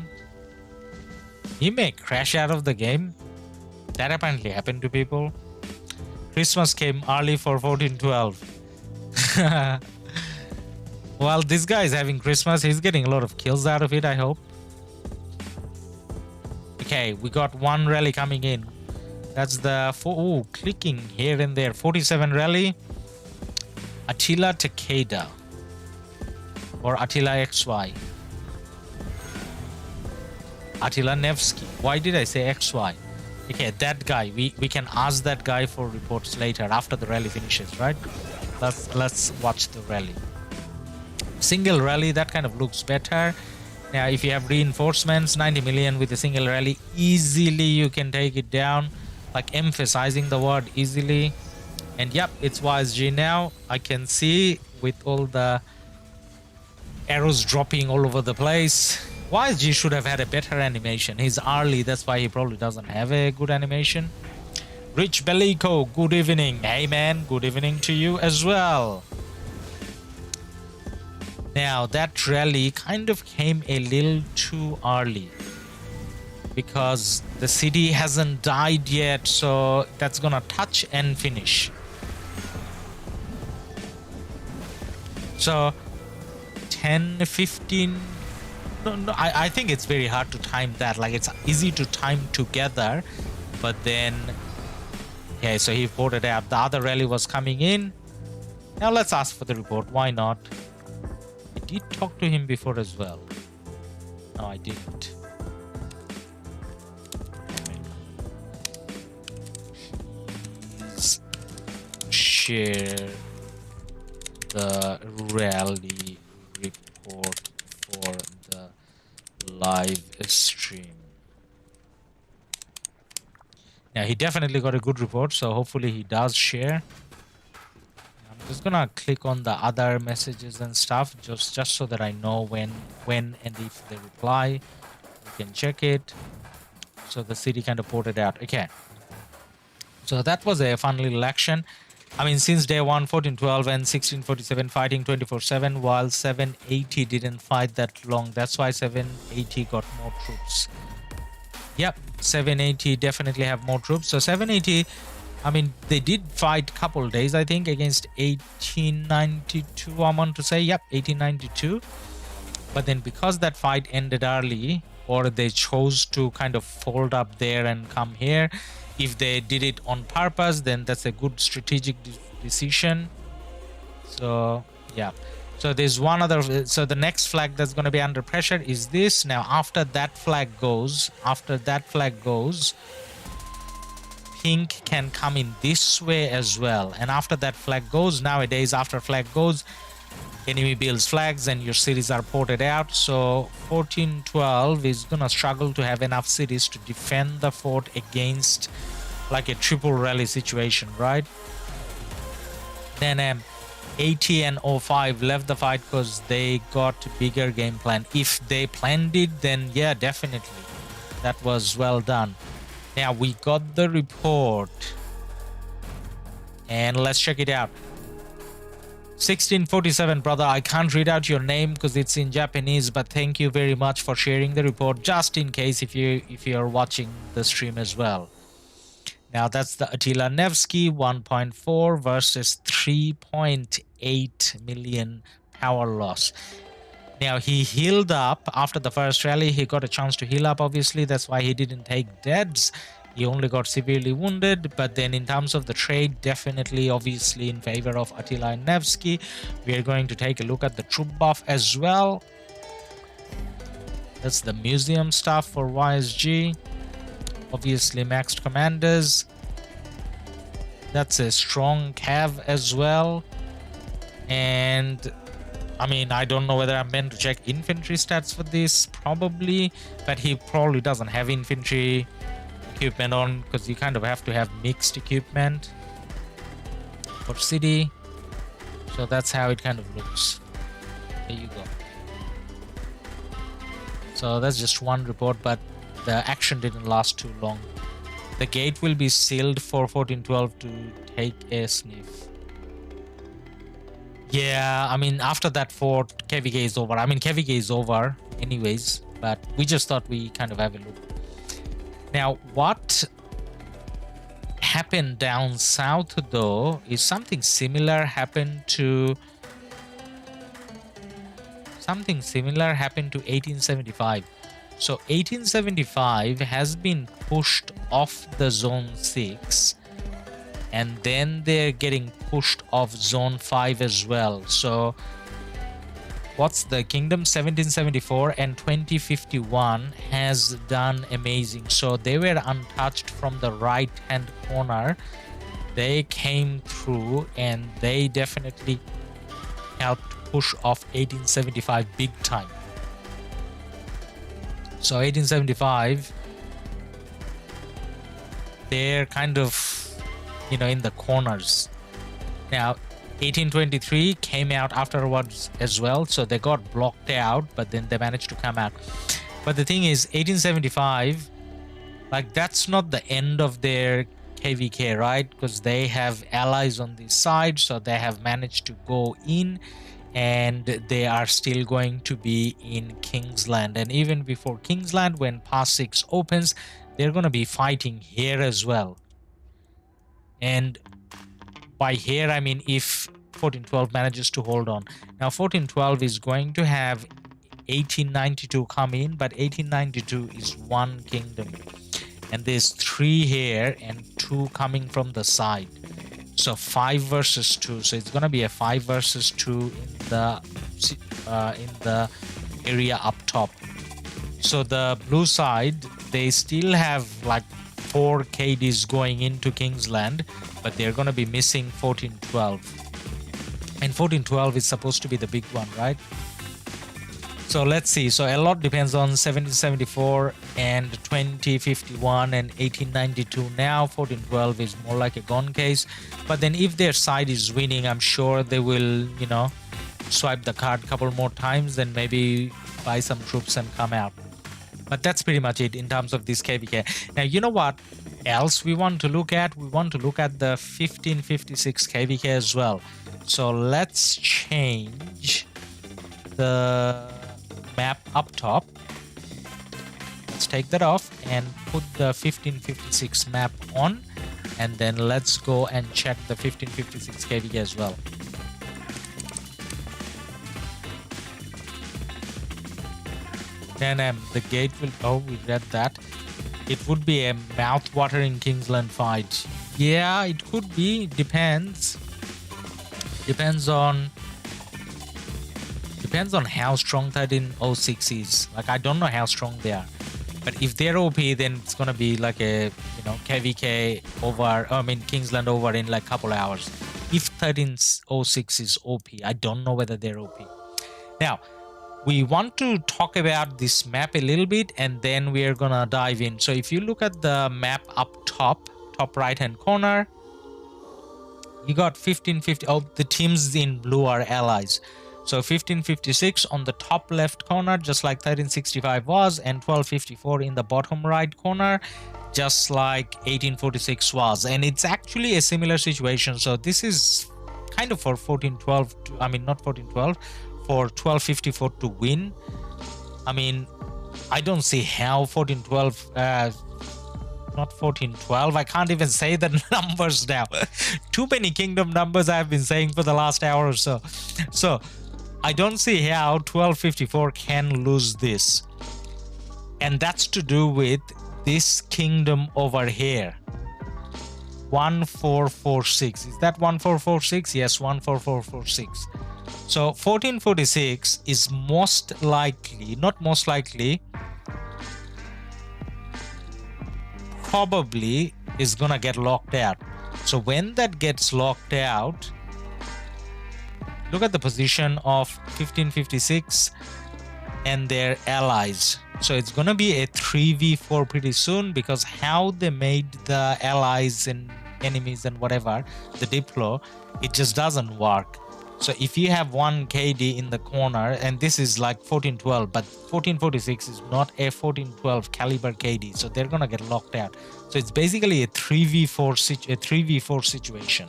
He may crash out of the game. That apparently happened to people. Christmas came early for 1412. While this guy is having Christmas, he's getting a lot of kills out of it, I hope. Okay, we got 1 rally coming in. That's the clicking here and there. 47 rally. Attila Takeda. Or Attila XY. Attila Nevsky. Why did I say XY? Okay, that guy. We can ask that guy for reports later after the rally finishes, right? Let's watch the rally. Single rally, that kind of looks better. Now, if you have reinforcements, 90 million with a single rally, easily you can take it down. Like emphasizing the word easily. And yep, it's YSG now. I can see with all the arrows dropping all over the place. YSG should have had a better animation. He's early, that's why he probably doesn't have a good animation. Rich Belico, good evening. Hey man, good evening to you as well. Now, that rally kind of came a little too early because the city hasn't died yet, so that's gonna touch and finish. So 10, 15, no, I think it's very hard to time that. Like, it's easy to time together, but then, okay, so he reported out. The other rally was coming in. Now let's ask for the report. Why not? I did talk to him before as well. No, I didn't. Please share the rally report for the live stream. Now, he definitely got a good report, so hopefully he does share. I'm just gonna click on the other messages and stuff just so that I know when and if they reply. We can check it. So the city kind of ported out. Okay. So that was a fun little action. I mean, since day one, 1412 and 1647 fighting 24/7, while 780 didn't fight that long. That's why 780 got more troops. Yep, 780 definitely have more troops. So 780, I mean, they did fight a couple days, I think, against 1892, I want to say. Yep, 1892. But then because that fight ended early, or they chose to kind of fold up there and come here, if they did it on purpose, then that's a good strategic decision. So, yeah. So there's one other. So the next flag that's going to be under pressure is this. Now, after that flag goes, pink can come in this way as well. And after that flag goes, nowadays, after flag goes, enemy builds flags and your cities are ported out. So 1412 is gonna struggle to have enough cities to defend the fort against like a triple rally situation, right? Then 80 and 05 left the fight because they got bigger game plan. If they planned it, then yeah, definitely that was well done. Now we got the report and let's check it out. 1647, brother, I can't read out your name because it's in Japanese, but thank you very much for sharing the report, just in case if you're watching the stream as well. Now that's the Attila Nevsky 1.4 versus 3.8 million power loss. Now he healed up after the first rally. He got a chance to heal up, obviously. That's why he didn't take deads. He only got severely wounded, but then in terms of the trade, definitely, obviously, in favor of Attila and Nevsky. We are going to take a look at the troop buff as well. That's the museum stuff for YSG. Obviously, maxed commanders. That's a strong cav as well. And I mean, I don't know whether I'm meant to check infantry stats for this, probably, but he probably doesn't have infantry equipment on, because you kind of have to have mixed equipment for city. So that's how it kind of looks. There you go. So that's just one report, but the action didn't last too long. The gate will be sealed for 1412 to take a sniff. Yeah, I mean, after that fort, KvK is over. I mean, KvK is over anyways, but we just thought we kind of have a look. Now, what happened down south, though, is something similar happened to 1875. So 1875 has been pushed off the zone 6, and then they're getting pushed off zone 5 as well. So what's the kingdom? 1774 and 2051 has done amazing. So they were untouched from the right hand corner. They came through and they definitely helped push off 1875 big time. So 1875, they're kind of, you know, in the corners. Now 1823 came out afterwards as well, so they got blocked out, but then they managed to come out. But the thing is, 1875, like, that's not the end of their KvK, right? Because they have allies on this side, so they have managed to go in, and they are still going to be in Kingsland. And even before Kingsland, when Pass 6 opens, they're going to be fighting here as well. And by here, I mean if 1412 manages to hold on. Now 1412 is going to have 1892 come in, but 1892 is one kingdom, and there's 3 here and 2 coming from the side. So 5 versus 2. So it's gonna be a 5 versus 2 in the area up top. So the blue side, they still have like 4 KDs going into Kingsland, but they're gonna be missing 1412. And 1412 is supposed to be the big one, right? So let's see. So a lot depends on 1774 and 2051 and 1892. Now 1412 is more like a gone case. But then if their side is winning, I'm sure they will, you know, swipe the card a couple more times, then maybe buy some troops and come out. But that's pretty much it in terms of this KvK. Now, you know what else we want to look at? We want to look at the 1556 KvK as well. So let's change the map up top. Let's take that off and put the 1556 map on, and then let's go and check the 1556 KvK as well. Then the gate will, oh, we read that. It would be a mouth-watering Kingsland fight. Yeah, it could be. Depends on how strong 1306 is. Like, I don't know how strong they are, but if they're OP, then it's gonna be like a, you know, KvK over, I mean Kingsland over in like a couple hours. If 1306 is OP, I don't know whether they're OP. Now we want to talk about this map a little bit, and then we are gonna dive in. So if you look at the map up top right hand corner, you got 1550. Oh, the teams in blue are allies. So 1556 on the top left corner, just like 1365 was, and 1254 in the bottom right corner, just like 1846 was. And it's actually a similar situation. So this is kind of for 1412, I mean not 1412, for 1254 to win. I mean, I don't see how 1412, not 1412, I can't even say the numbers now. Too many kingdom numbers I've been saying for the last hour or so. So I don't see how 1254 can lose this. And that's to do with this kingdom over here. 1446. Is that 1446? Yes, 14446. So 1446 is most likely, not most likely, probably is gonna get locked out. So when that gets locked out, look at the position of 1556 and their allies. So it's gonna be a 3v4 pretty soon, because how they made the allies and enemies and whatever, the Diplo, it just doesn't work. So if you have one KD in the corner, and this is like 1412, but 1446 is not a 1412 caliber KD, so they're gonna get locked out. So it's basically a 3v4 situation,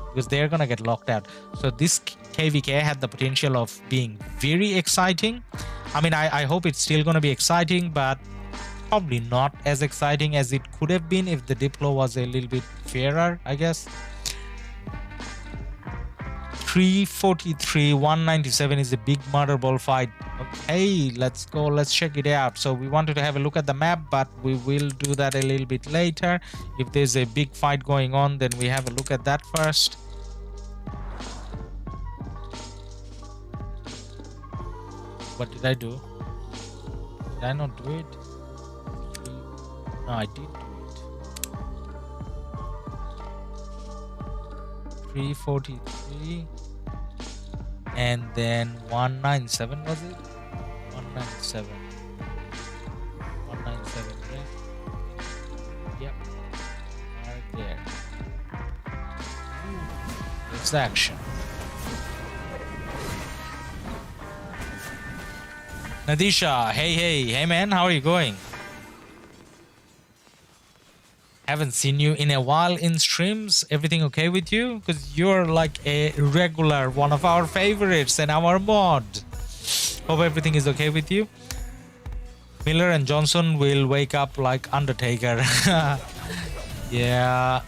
because they're gonna get locked out. So this KvK had the potential of being very exciting. I mean, I hope it's still gonna be exciting, but probably not as exciting as it could have been if the Diplo was a little bit fairer, I guess. 343, 197 is a big murder ball fight. Okay, let's go, let's check it out. So we wanted to have a look at the map, but we will do that a little bit later. If there's a big fight going on, then we have a look at that first. What did I do? Did I not do it? No, I did do it. 343 and then 197, was it? 197. 197, right? Yep. Right there. There's the action. Nadisha, hey man, how are you going? Haven't seen you in a while in streams. Everything okay with you? Because you're like a regular, one of our favorites and our mod. Hope everything is okay with you. Miller and Johnson will wake up like Undertaker. Yeah.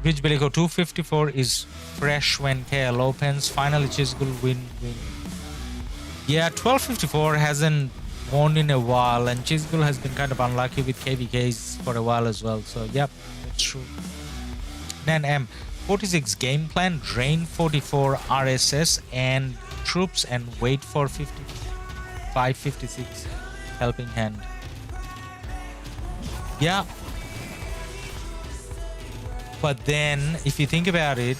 Rich Bellico 254 is fresh when KL opens. Finally, Chisgul win. Yeah, 1254 hasn't won in a while, and Chisgul has been kind of unlucky with KvKs for a while as well. So, yep, that's true. Nan M 46 game plan, drain 44 RSS and troops, and wait for 55-56 helping hand. Yeah. But then, if you think about it,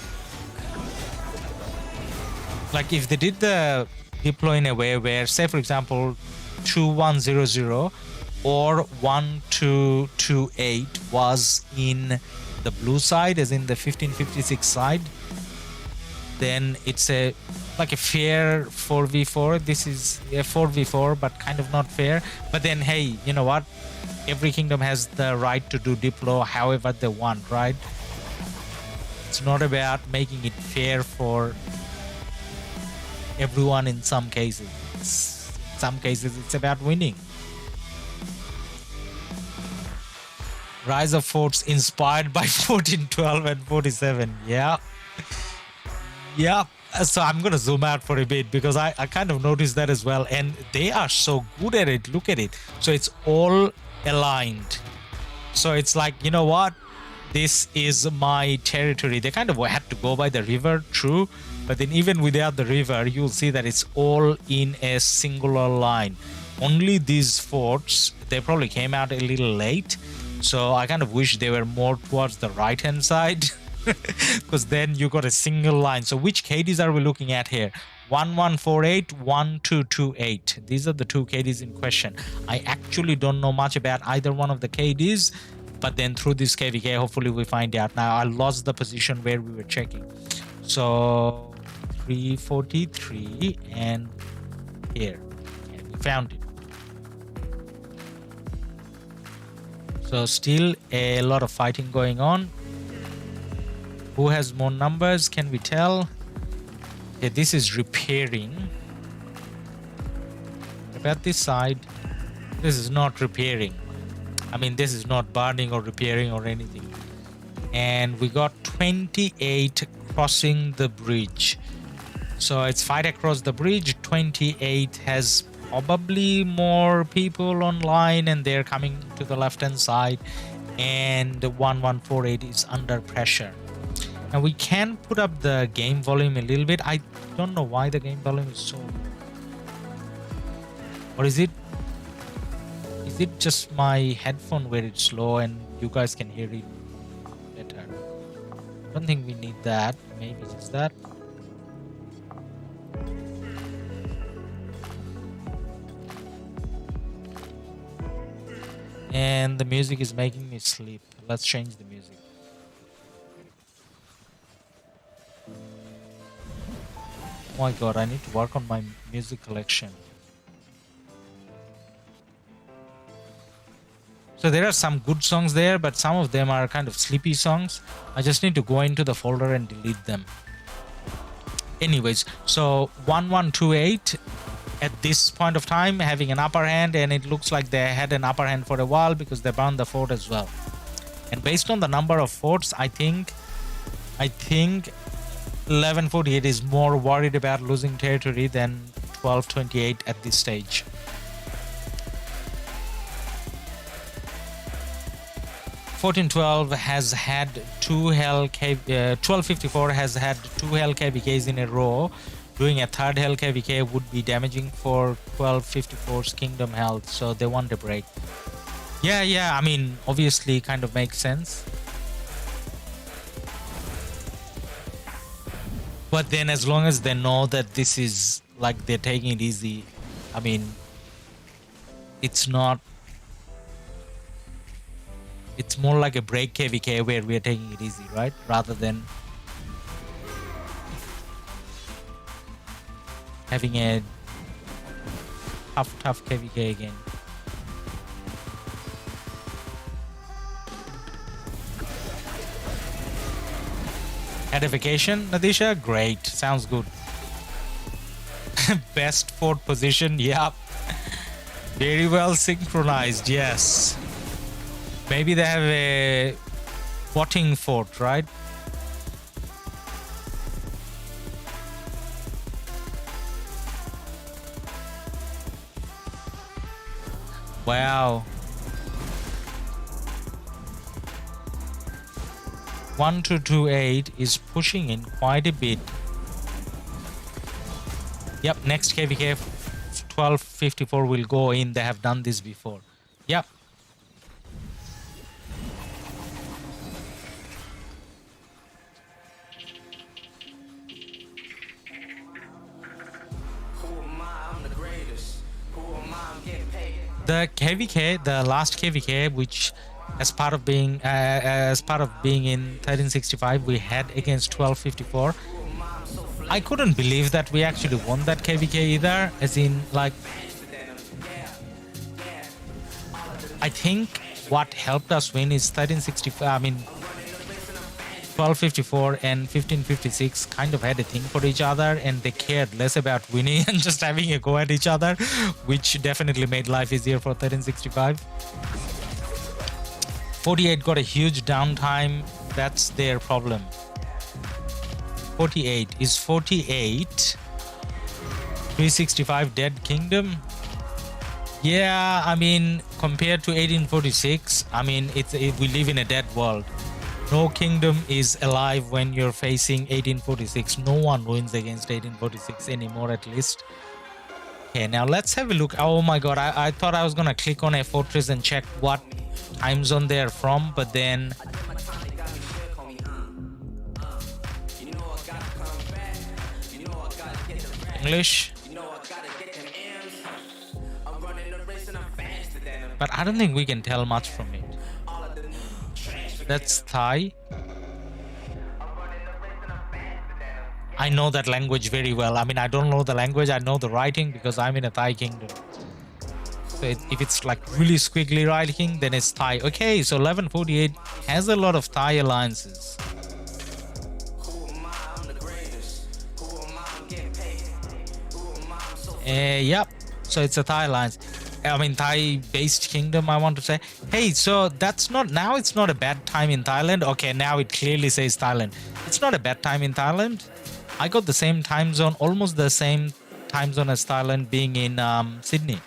like if they did the deploy in a way where, say for example, 2100 or 1228 was in the blue side, as in the 1556 side, then it's a like a fair 4v4. This is a 4v4, but kind of not fair. But then, hey, you know what? Every kingdom has the right to do diplo however they want, right? It's not about making it fair for everyone in some cases. In some cases, it's about winning. Rise of Forts inspired by 1412 and 47. Yeah. Yeah. So I'm going to zoom out for a bit because I kind of noticed that as well. And they are so good at it. Look at it. So it's all aligned. So it's like, you know what? This is my territory. They kind of had to go by the river, true. But then even without the river, you'll see that it's all in a singular line. Only these forts, they probably came out a little late. So I kind of wish they were more towards the right-hand side. Because then you got a single line. So which KDs are we looking at here? 1148, 1228. These are the two KDs in question. I actually don't know much about either one of the KDs. But then through this KvK, hopefully we find out. Now I lost the position where we were checking. So 343 and here. And we found it. So still a lot of fighting going on. Who has more numbers? Can we tell? Okay, this is repairing. About this side, this is not repairing. I mean, this is not burning or repairing or anything. And we got 28 crossing the bridge. So it's fight across the bridge. 28 has probably more people online and they're coming to the left hand side, and the 1148 is under pressure. Now we can put up the game volume a little bit. I don't know why the game volume is so, or is it just my headphone where it's low and you guys can hear it better? I don't think we need that. Maybe just that. And the music is making me sleep. Let's change the music. Oh my god, I need to work on my music collection. So there are some good songs there, but some of them are kind of sleepy songs. I just need to go into the folder and delete them. Anyways, so 1128 at this point of time having an upper hand, and it looks like they had an upper hand for a while because they burned the fort as well. And based on the number of forts, I think 1148 is more worried about losing territory than 1228 at this stage. 1412 has had 1254 has had 2 Hell KvKs in a row. Doing a third Hell KvK would be damaging for 1254's Kingdom health, so they want a break. Yeah, I mean, obviously kind of makes sense. But then as long as they know that this is like they're taking it easy, I mean, it's not, it's more like a break KvK where we're taking it easy, right? Rather than having a tough KvK again. Had a vacation, Nadisha? Great, sounds good. Best fort position, yep. Very well synchronized, yes. Maybe they have a botting fort, right? Wow. 1228 is pushing in quite a bit. Yep, next KvK 1254 will go in. They have done this before. Yep. The KvK, the last KvK, which as part of being in 1365 we had against 1254, I couldn't believe that we actually won that KvK either. As in, like, I think what helped us win is 1365. I mean, 1254 and 1556 kind of had a thing for each other, and they cared less about winning and just having a go at each other, which definitely made life easier for 1365. 48 got a huge downtime. That's their problem. 48 is 48 365 dead kingdom. Yeah, I mean, compared to 1846, I mean, we live in a dead world. No kingdom is alive when you're facing 1846. No one wins against 1846 anymore, at least. Okay, now let's have a look. Oh my god, I thought I was gonna click on a fortress and check what time zone they're from, but then English. But I don't think we can tell much from it. That's Thai. I know that language very well. I mean, I don't know the language, I know the writing because I'm in a Thai kingdom. So if it's like really squiggly writing, then it's Thai. Okay, so 1148 has a lot of Thai alliances. Yep, so it's a Thai alliance. I mean, Thai-based kingdom, I want to say. Hey, so that's not, now it's not a bad time in Thailand. Okay, now it clearly says Thailand. It's not a bad time in Thailand. I got the same time zone, almost the same time zone as Thailand, being in Sydney.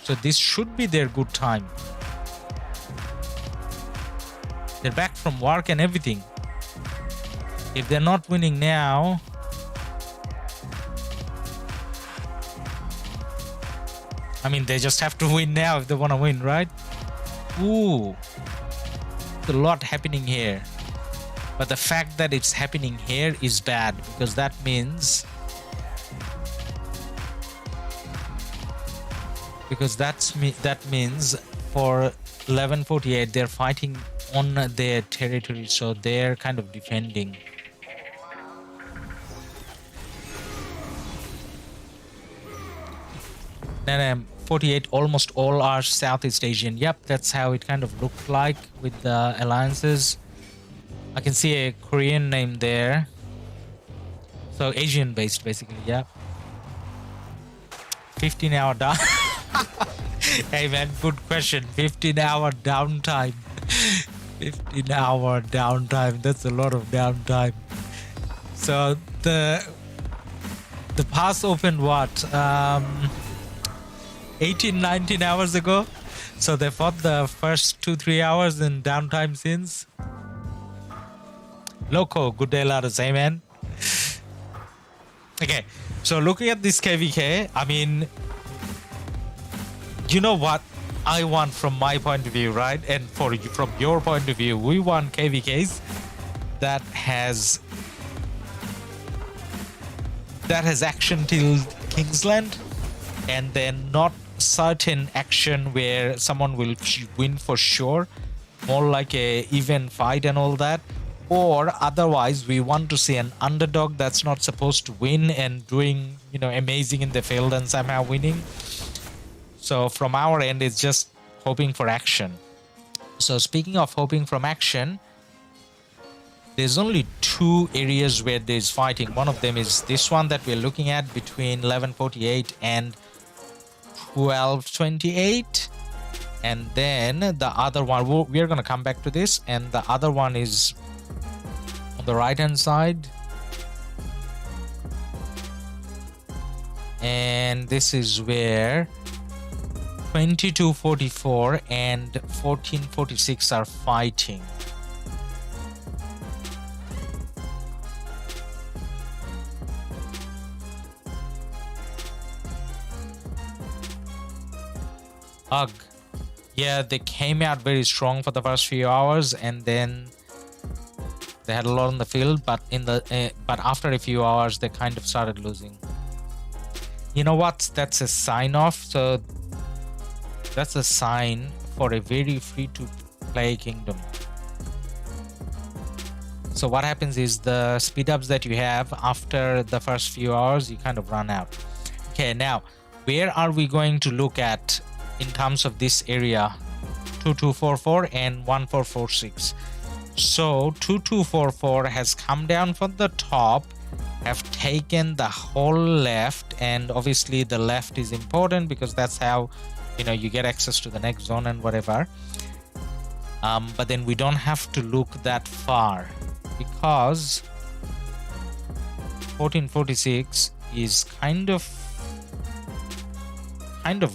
So this should be their good time. They're back from work and everything. If they're not winning now, I mean, they just have to win now if they want to win, right? Ooh, there's a lot happening here. But the fact that it's happening here is bad, because that means that means for 1148 they're fighting on their territory, so they're kind of defending. Then 48 almost all are Southeast Asian. Yep, that's how it kind of looked like with the alliances. I can see a Korean name there, so Asian based basically. Yep. 15-hour down. Hey man, good question. 15-hour downtime. 15-hour downtime. That's a lot of downtime. So the pass opened what? 18, 19 hours ago. So they fought the first 2-3 hours in downtime since. Loco, good day, LADUS. Amen. Okay, so looking at this KvK, I mean, you know what I want from my point of view, right? And from your point of view, we want KvKs that has action till Kingsland, and then not certain action where someone will win for sure, more like a even fight and all that. Or otherwise, we want to see an underdog that's not supposed to win and doing, you know, amazing in the field and somehow winning. So from our end, it's just hoping for action. So speaking of hoping from action, there's only 2 areas where there's fighting. One of them is this one that we're looking at between 1148 and 1228. And then the other one, we're going to come back to this. And the other one is on the right hand side, and this is where 2244 and 1446 are fighting. Ugh. Yeah, they came out very strong for the first few hours, and then they had a lot on the field, but but after a few hours they kind of started losing. You know what? That's a sign off. So that's a sign for a very free-to-play kingdom. So what happens is the speed ups that you have after the first few hours, you kind of run out. Okay, now where are we going to look at in terms of this area? 2244 and 1446. So 2244 has come down from the top, have taken the whole left, and obviously the left is important because that's how, you know, you get access to the next zone and whatever. But then we don't have to look that far because 1446 is kind of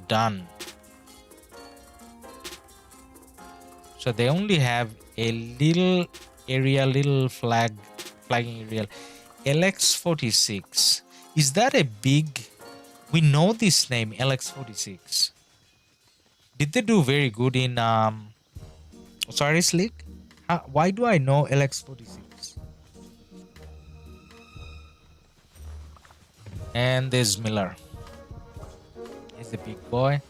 done. So they only have a little area, little flagging area. LX46, is that a big, we know this name, LX46. Did they do very good in Osiris League? Why do I know LX46? And there's Miller. He's a big boy.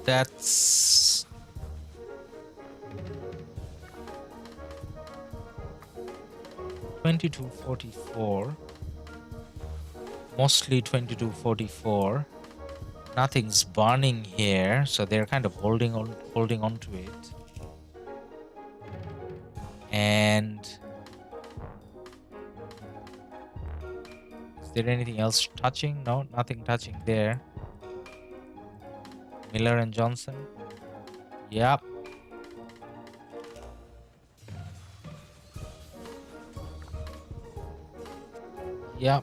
That's 2244, mostly 2244. Nothing's burning here, so they're kind of holding on to it. And is there anything else touching? No, nothing touching there. Miller and Johnson. Yep. Yeah.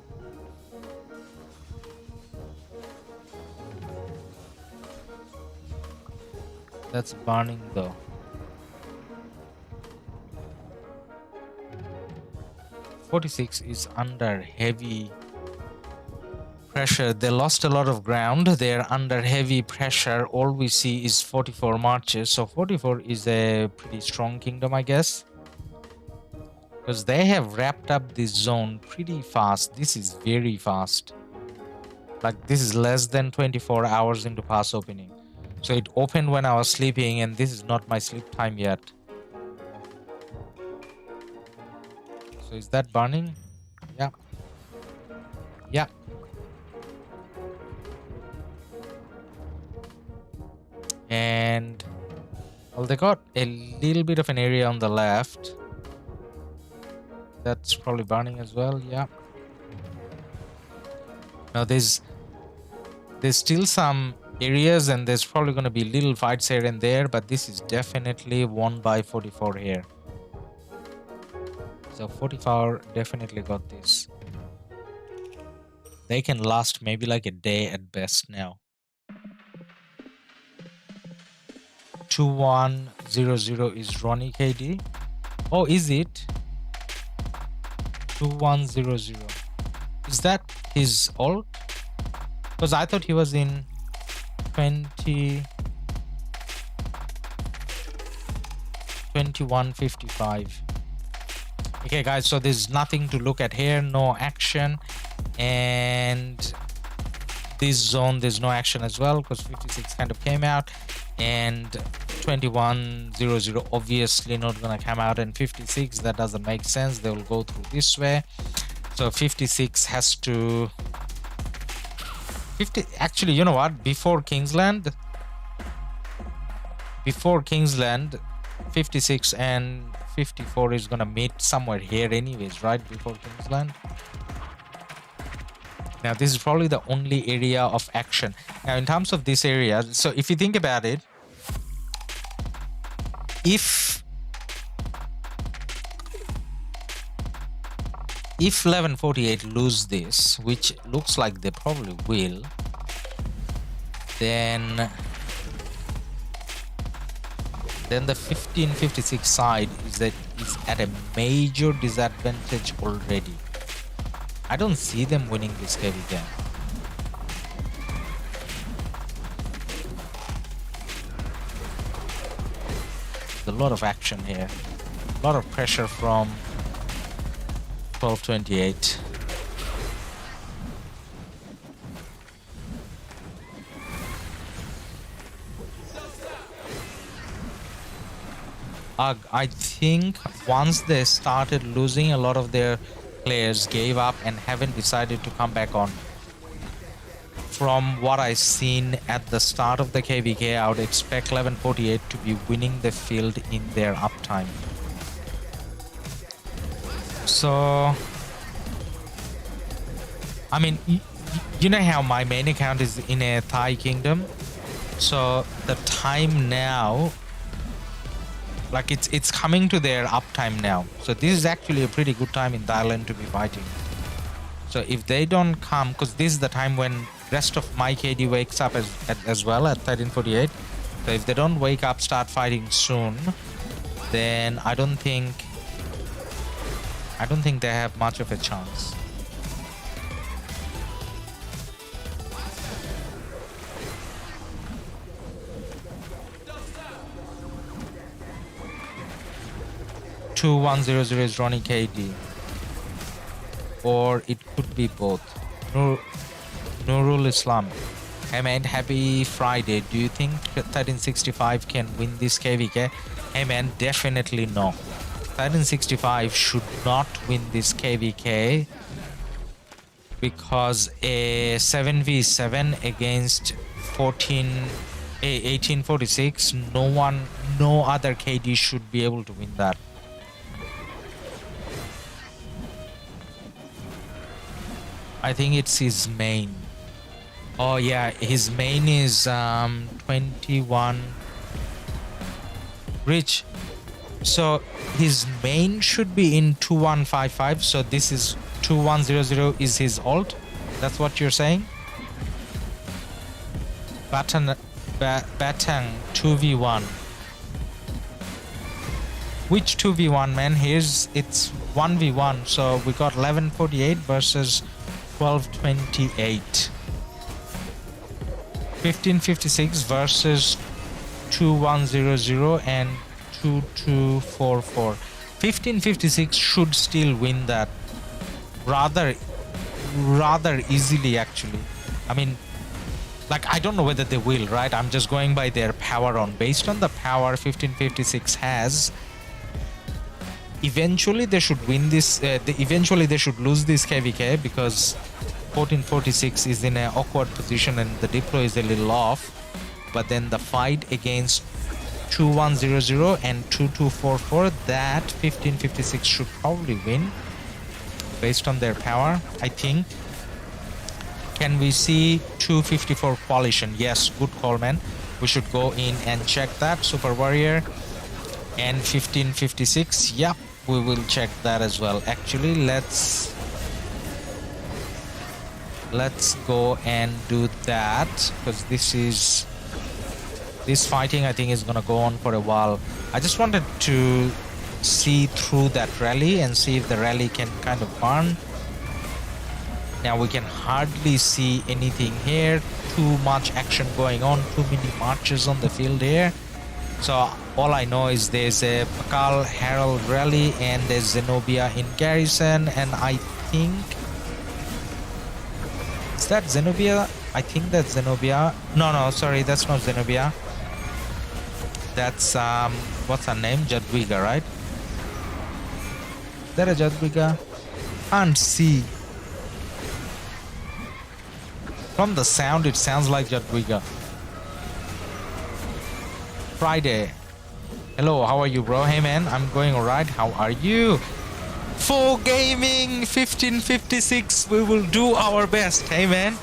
That's burning though. .46 is under heavy pressure. They lost a lot of ground. They're under heavy pressure. All we see is 44 marches. So 44 is a pretty strong kingdom, I guess. Because they have wrapped up this zone pretty fast. This is very fast. Like this is less than 24 hours into pass opening. So it opened when I was sleeping, and this is not my sleep time yet. So is that burning? Yeah. Yeah. And well, they got a little bit of an area on the left. That's probably burning as well. Yeah. Now there's still some areas, and there's probably going to be little fights here and there, but this is definitely won by 44 here. So 44 definitely got this. They can last maybe like a day at best now. 2100 is Ronnie KD. Oh, is it? 2100. Is that his ult? Because I thought he was in 2155. Okay, guys, so there's nothing to look at here. No action. And this zone, there's no action as well because 56 kind of came out. And 2100 obviously not gonna come out, and 56, that doesn't make sense. They will go through this way. So 56 has to 50. Actually, you know what, before Kingsland 56 and 54 is gonna meet somewhere here anyways, right? Before Kingsland. Now this is probably the only area of action. Now in terms of this area, so if you think about it, if 1148 lose this, which looks like they probably will, then the 1556 side is at a major disadvantage already. I don't see them winning this KvK. A lot of action here, a lot of pressure from 1228. I think once they started losing, a lot of their players gave up and haven't decided to come back on. From what I've seen at the start of the KvK, I would expect 1148 to be winning the field in their uptime. So, I mean, you know how my main account is in a Thai kingdom? So the time now, like it's coming to their uptime now. So this is actually a pretty good time in Thailand to be fighting. So if they don't come, because this is the time when rest of my KD wakes up as well at 1348. So if they don't wake up, start fighting soon, then I don't think they have much of a chance. $2100 is Ronnie KD, or it could be both. Nurul Islam. Hey man, happy Friday. Do you think 1365 can win this KvK? Hey man, definitely no. 1365 should not win this KvK because a 7v7 against 1846, no other KD should be able to win that. I think it's his main. Oh yeah, his main is 21 Rich. So his main should be in 2155. So this is 2100 is his ult. That's what you're saying? Batang 2v1. Which 2v1, man? Here's it's 1v1. So we got 1148 versus 1228. 1556 versus 2100 and 2244. 1556 should still win that rather easily, actually. I mean, like, I don't know whether they will, right? I'm just going by their power on. Based on the power 1556 has, eventually they should win this. Eventually they should lose this KvK because 1446 is in an awkward position and the deploy is a little off. But then the fight against 2100 and 2244, that 1556 should probably win based on their power, I think. Can we see 254 coalition? Yes, good call, man. We should go in and check that. Super Warrior and 1556. Yep, we will check that as well. Actually, let's go and do that, because this fighting, I think, is gonna go on for a while. I just wanted to see through that rally and see if the rally can kind of burn. Now we can hardly see anything here. Too much action going on, too many marches on the field here. So all I know is there's a Pakal Herald rally and there's Zenobia in garrison, and I think, is that Zenobia? I think that's Zenobia. No, sorry, that's not Zenobia. That's what's her name? Jadwiga, right? Is that a Jadwiga? Can't see. From the sound, it sounds like Jadwiga. Friday. Hello, how are you, bro? Hey, man, I'm going alright. How are you? For gaming 1556, we will do our best. Hey, man.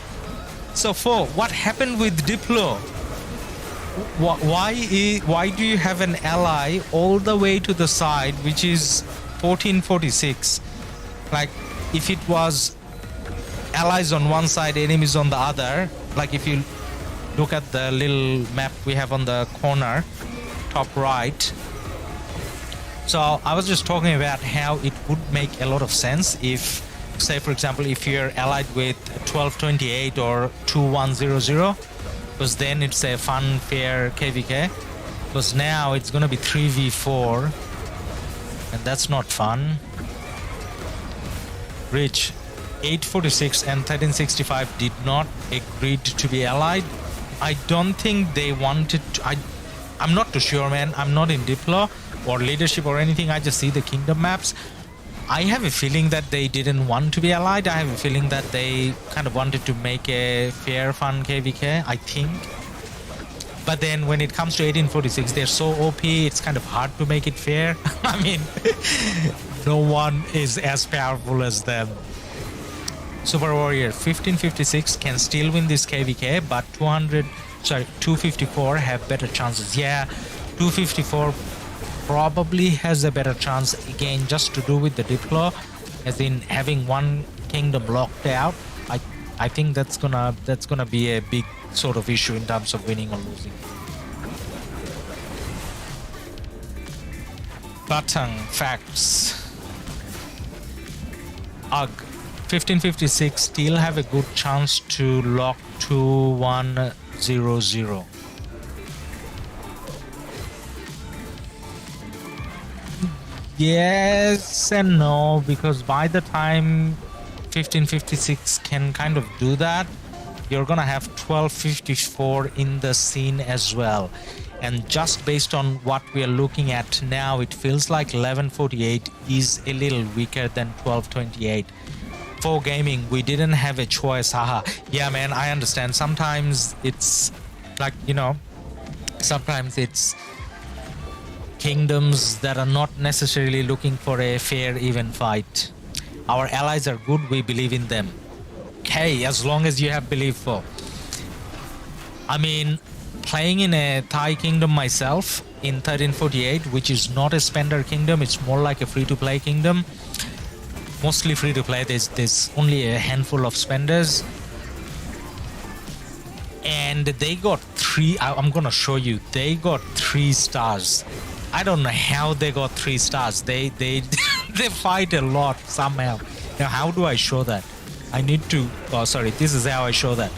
So, what happened with Diplo? Why do you have an ally all the way to the side, which is 1446? Like, if it was allies on one side, enemies on the other, like if you look at the little map we have on the corner, top right. So I was just talking about how it would make a lot of sense if, say, for example, if you're allied with 1228 or 2100, because then it's a fun, fair KvK. Because now it's gonna be 3v4, and that's not fun. Rich, 846 and 1365 did not agree to be allied. I don't think they wanted to. I'm not too sure, man. I'm not in Diplo or leadership or anything. I just see the kingdom maps. I have a feeling that they didn't want to be allied. I have a feeling that they kind of wanted to make a fair, fun KvK, I think. But then when it comes to 1846, they're so OP, it's kind of hard to make it fair. I mean, no one is as powerful as them. Super Warrior 1556 can still win this KvK, but 254 have better chances. Yeah, 254 probably has a better chance, again, just to do with the Diplo, as in having one kingdom locked out. I think that's gonna be a big sort of issue in terms of winning or losing. Batang facts. UG 1556 still have a good chance to lock 2100. Yes and no, because by the time 1556 can kind of do that, you're gonna have 1254 in the scene as well. And just based on what we are looking at now, it feels like 1148 is a little weaker than 1228. For gaming, we didn't have a choice. Haha. Yeah, man, I understand. Sometimes it's like, you know, sometimes it's kingdoms that are not necessarily looking for a fair, even fight. Our allies are good, we believe in them. Okay, as long as you have belief for. I mean, playing in a Thai kingdom myself in 1348, which is not a spender kingdom, it's more like a free-to-play kingdom. mostly free to play. There's only a handful of spenders, and they got 3. I'm gonna show you. They got 3 stars. I don't know how they got 3 stars. They they fight a lot somehow. Now how do I show that? I need to. Oh, sorry. This is how I show that.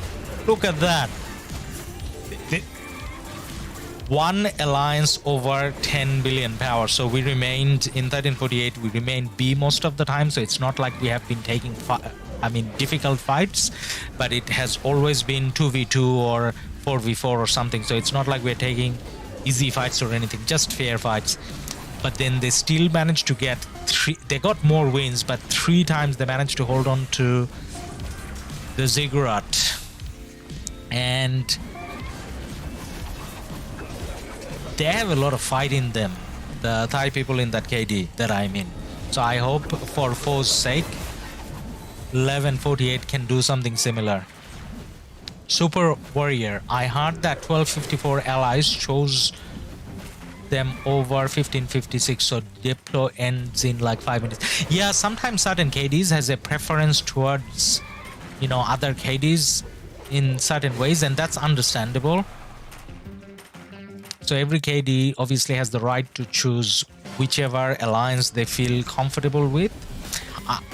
Look at that. One alliance over 10 billion power. So we remained in 1348. We remained B most of the time. So it's not like we have been taking difficult fights, but it has always been 2v2 or 4v4 or something. So it's not like we're taking easy fights or anything, just fair fights. But then they still managed to get 3. They got more wins, but 3 times they managed to hold on to the ziggurat. And they have a lot of fight in them, the Thai people in that KD that I'm in. So I hope for foe's sake 1148 can do something similar. Super Warrior, I heard that 1254 allies chose them over 1556, so deploy ends in like 5 minutes. Yeah, sometimes certain KDs has a preference towards, you know, other KDs in certain ways, and that's understandable. So every KD obviously has the right to choose whichever alliance they feel comfortable with.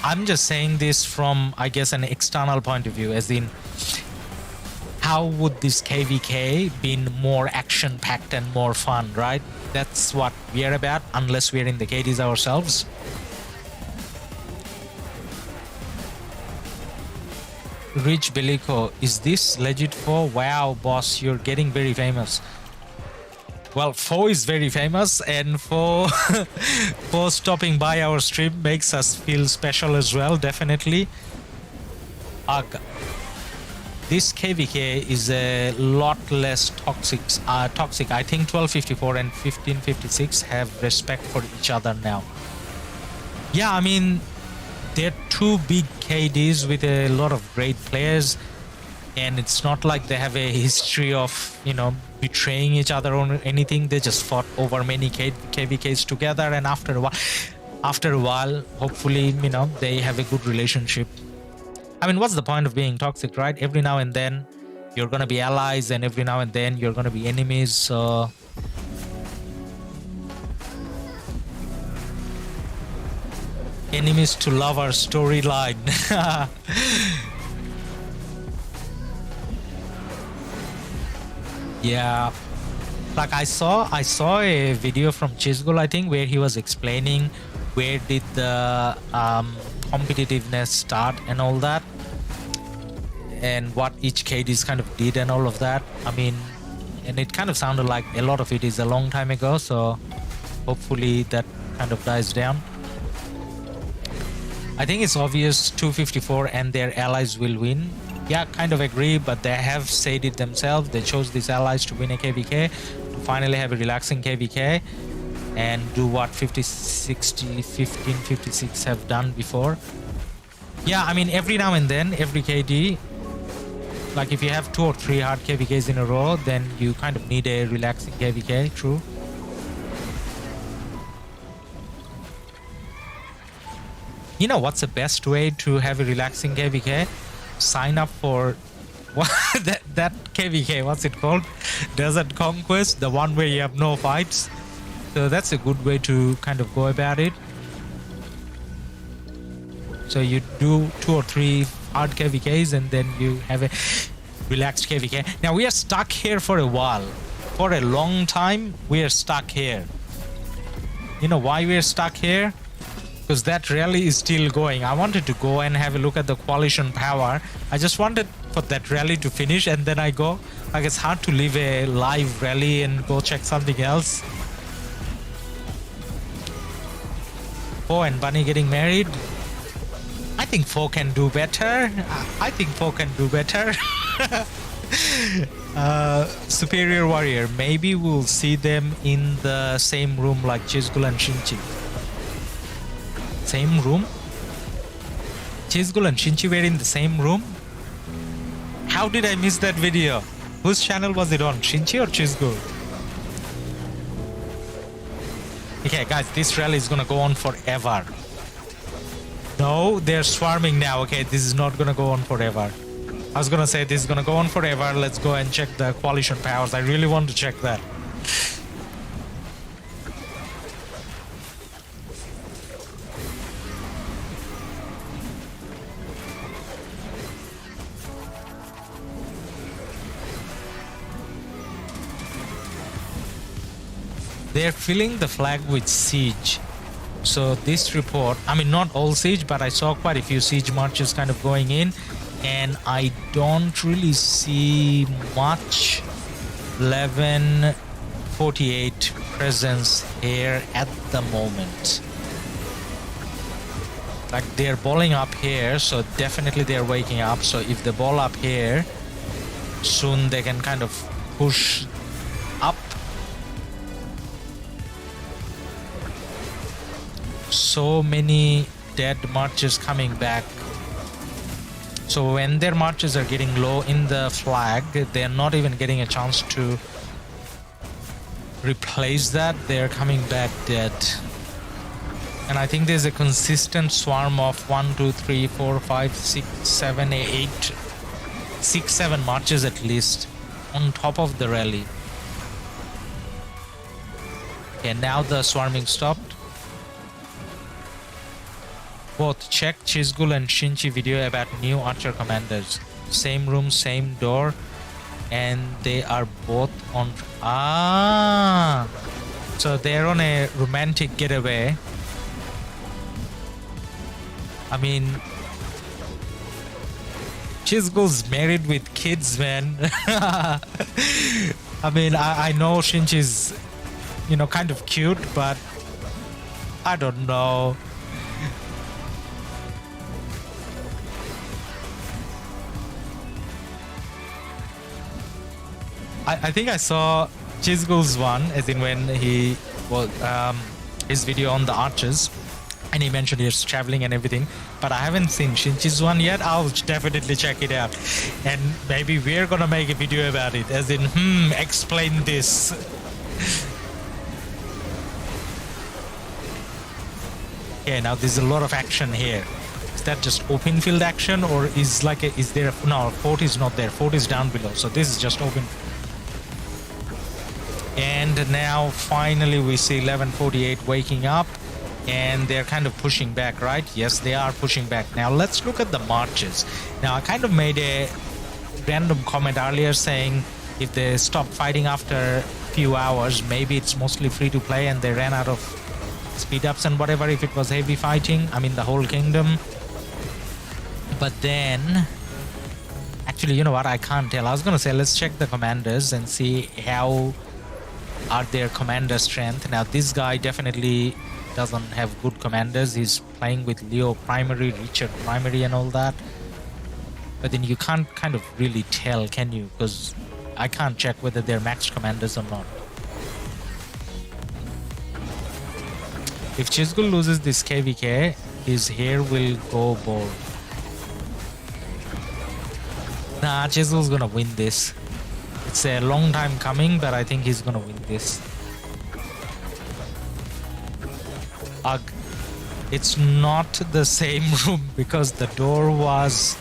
I'm just saying this from, I guess, an external point of view, as in, how would this KvK been more action-packed and more fun, right? That's what we are about, unless we're in the KDs ourselves. Rich Bellico, is this legit for? Wow, boss, you're getting very famous. Well, Fo is very famous, and for stopping by our stream makes us feel special as well, definitely. Ugh. This KvK is a lot less toxic. I think 1254 and 1556 have respect for each other now. Yeah, I mean, they're 2 big KDs with a lot of great players, and it's not like they have a history of, you know, betraying each other or anything. They just fought over many KvKs together, and after a while, hopefully, you know, they have a good relationship. I mean, what's the point of being toxic, right? Every now and then you're gonna be allies, and every now and then you're gonna be enemies, so enemies to lover storyline. Yeah, like I saw a video from Chisgul, I think, where he was explaining where did the competitiveness start and all that, and what each KDs kind of did and all of that. I mean, and it kind of sounded like a lot of it is a long time ago, so hopefully that kind of dies down. I think it's obvious 254 and their allies will win. Yeah, kind of agree, but they have said it themselves. They chose these allies to win a KvK, to finally have a relaxing KvK, and do what 50, 60, 15, 56 have done before. Yeah, I mean, every now and then, every KD, like if you have 2 or 3 hard KvKs in a row, then you kind of need a relaxing KvK, true. You know what's the best way to have a relaxing KvK? Sign up for what, that KvK, what's it called? Desert Conquest, the one where you have no fights. So that's a good way to kind of go about it. So you do 2 or 3 hard KvKs, and then you have a relaxed KvK. Now we are stuck here for a while. For a long time, we are stuck here. You know why we are stuck here? Because that rally is still going. I wanted to go and have a look at the coalition power. I just wanted for that rally to finish, and then I go. Like, it's hard to leave a live rally and go check something else. Fo and Bunny getting married. I think Fo can do better. I think Fo can do better. Superior Warrior. Maybe we'll see them in the same room like Chisgul and Shinchi. Same room? Chisgul and Shinchi were in the same room? How did I miss that video? Whose channel was it on? Shinchi or Chisgul? Okay guys, this rally is gonna go on forever. No, they're swarming now. Okay, this is not gonna go on forever. I was gonna say this is gonna go on forever. Let's go and check the coalition powers. I really want to check that. They're filling the flag with siege. So this report, I mean, not all siege, but I saw quite a few siege marches kind of going in, and I don't really see much 1148 presence here at the moment. Like they're balling up here, so definitely they're waking up. So if they ball up here, soon they can kind of push up. So many dead marches coming back. So when their marches are getting low in the flag, they're not even getting a chance to replace that. They're coming back dead. And I think there's a consistent swarm of 1, 2, 3, 4, 5, 6, 7, 8, 6, 7 marches at least on top of the rally. Okay, now the swarming stopped. Both check Chizgul and Shinchi video about new archer commanders. Same room, same door, and they are both on. So they're on a romantic getaway. I mean, Chizgul's married with kids, man. I mean, I know Shinchi's, you know, kind of cute, but I don't know. I think I saw Chizgul's one, as in when he was his video on the archers, and he mentioned he was traveling and everything. But I haven't seen Shinchi's one yet. I'll definitely check it out, and maybe we're gonna make a video about it, as in, explain this. Okay, now there's a lot of action here. Is that just open field action, or is like is there a, no, fort is not there. Fort is down below, so this is just open. And now finally we see 1148 waking up, and they're kind of pushing back, right? Yes, they are pushing back. Now let's look at the marches. Now I kind of made a random comment earlier saying if they stop fighting after a few hours, maybe it's mostly free to play and they ran out of speed ups and whatever if it was heavy fighting. I mean, the whole kingdom. But then, actually, you know what? I can't tell. I was gonna say let's check the commanders and see how are their commander strength. Now this guy definitely doesn't have good commanders. He's playing with Leo primary, Richard primary and all that. But then you can't kind of really tell, can you? Because I can't check whether they're maxed commanders or not. If Chizgul loses this KvK, his hair will go bald. Nah, Chizgul's gonna win this. It's a long time coming, but I think he's gonna win this. Ugh. It's not the same room because the door was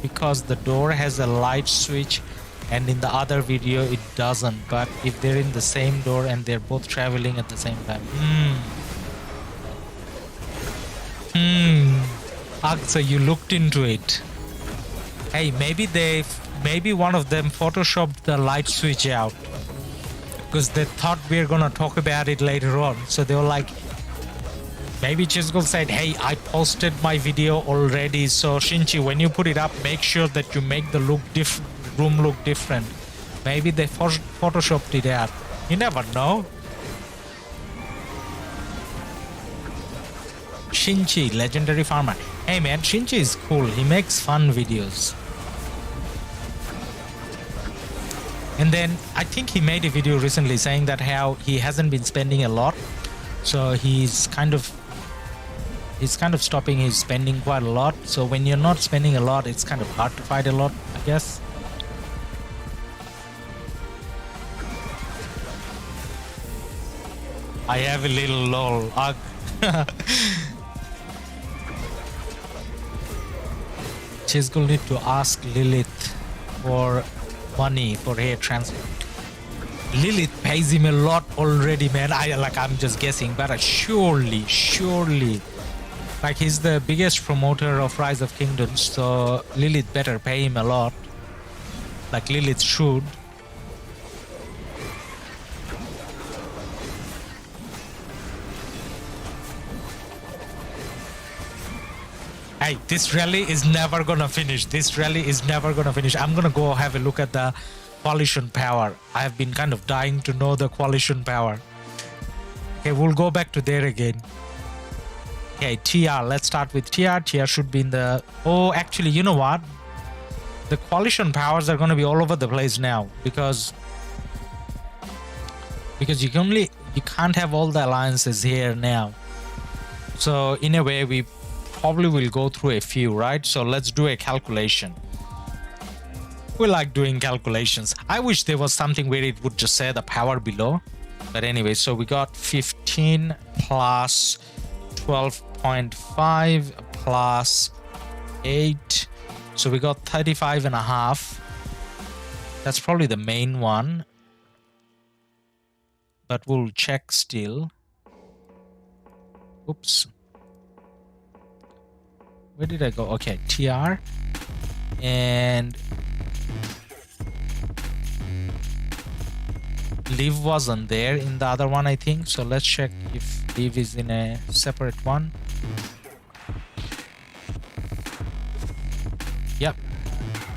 because the door has a light switch, and in the other video it doesn't. But if they're in the same door and they're both traveling at the same time, so you looked into it. Hey, maybe one of them photoshopped the light switch out because they thought we were gonna talk about it later on. So they were like, maybe Chizgul said, hey, I posted my video already, so Shinchi, when you put it up, make sure that you make the room look different. Maybe they photoshopped it out. You never know. Shinchi, legendary farmer. Hey man, Shinchi is cool. He makes fun videos. And then I think he made a video recently saying that how he hasn't been spending a lot. So he's kind of stopping his spending quite a lot. So when you're not spending a lot, it's kind of hard to fight a lot, I guess. I have a little lol. Chesgul need to ask Lilith for money for hair transplant. Lilith pays him a lot already, man. I'm just guessing, but surely, like he's the biggest promoter of Rise of Kingdoms, so Lilith better pay him a lot. Like Lilith should. Hey, this rally is never gonna finish. I'm gonna go have a look at the coalition power. I have been kind of dying to know the coalition power. Okay, we'll go back to there again. Okay, TR. Let's start with TR. TR should be in the... Oh, actually, you know what? The coalition powers are gonna be all over the place now because you can't have all the alliances here now. So in a way, we probably will go through a few, right? So let's do a calculation. We like doing calculations. I wish there was something where it would just say the power below. But anyway, so we got 15 plus 12.5 plus 8. So we got 35 and a half. That's probably the main one. But we'll check still. Oops. Where did I go? Okay, TR. And Liv wasn't there in the other one, I think. So let's check if Liv is in a separate one. Yep,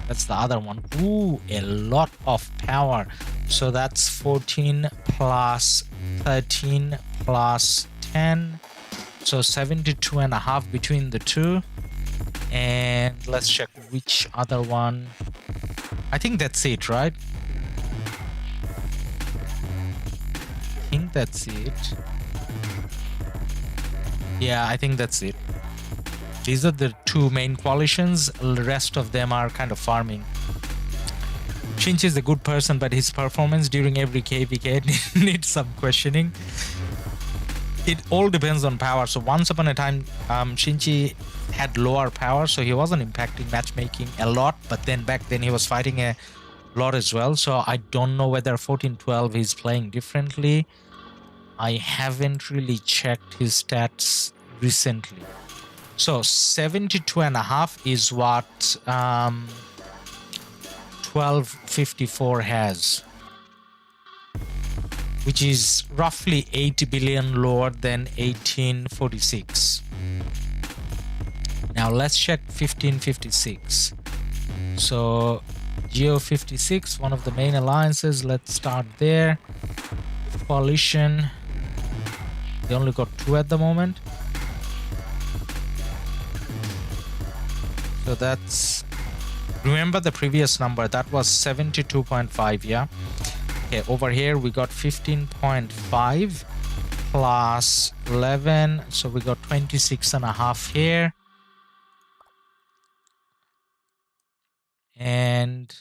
that's the other one. Ooh, a lot of power. So that's 14 plus 13 plus 10. So 72 and a half between the two. And let's check which other one. I think that's it, right? I think that's it. Yeah, I think that's it. These are the two main coalitions. The rest of them are kind of farming. Shinchi is a good person, but his performance during every KvK needs some questioning. It all depends on power. So once upon a time, Shinchi had lower power, so he wasn't impacting matchmaking a lot. But then back then he was fighting a lot as well. So I don't know whether 14-12 he's playing differently. I haven't really checked his stats recently. So 72 and a half is what 1254 has, which is roughly 8 billion lower than 1846. Now let's check 1556. So Geo 56, one of the main alliances. Let's start there. Coalition. They only got 2 at the moment. So that's... Remember the previous number, that was 72.5, yeah? Okay, over here we got 15.5 plus 11, so we got 26 and a half here. And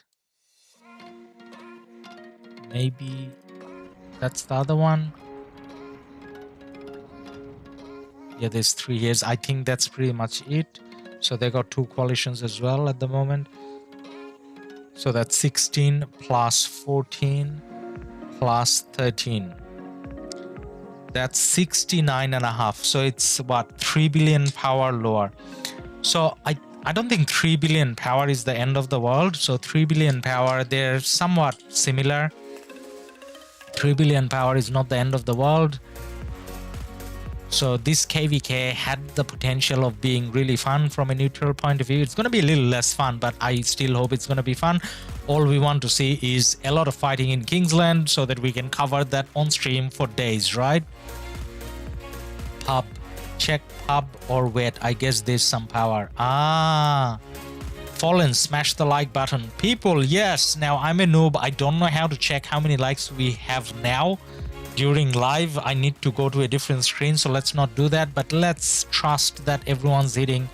maybe that's the other one. Yeah, there's 3 years. I think that's pretty much it. So they got 2 coalitions as well at the moment. So that's 16 plus 14 plus 13. That's 69 and a half. So it's what, 3 billion power lower. So I don't think 3 billion power is the end of the world. So 3 billion power, they're somewhat similar. 3 billion power is not the end of the world. So this KvK had the potential of being really fun from a neutral point of view. It's going to be a little less fun, but I still hope it's going to be fun. All we want to see is a lot of fighting in Kingsland so that we can cover that on stream for days, right? Pub. Check pub or wait. I guess there's some power. Ah. Fallen, smash the like button. People, yes. Now I'm a noob. I don't know how to check how many likes we have now. During live, I need to go to a different screen, so let's not do that. But let's trust that everyone's hitting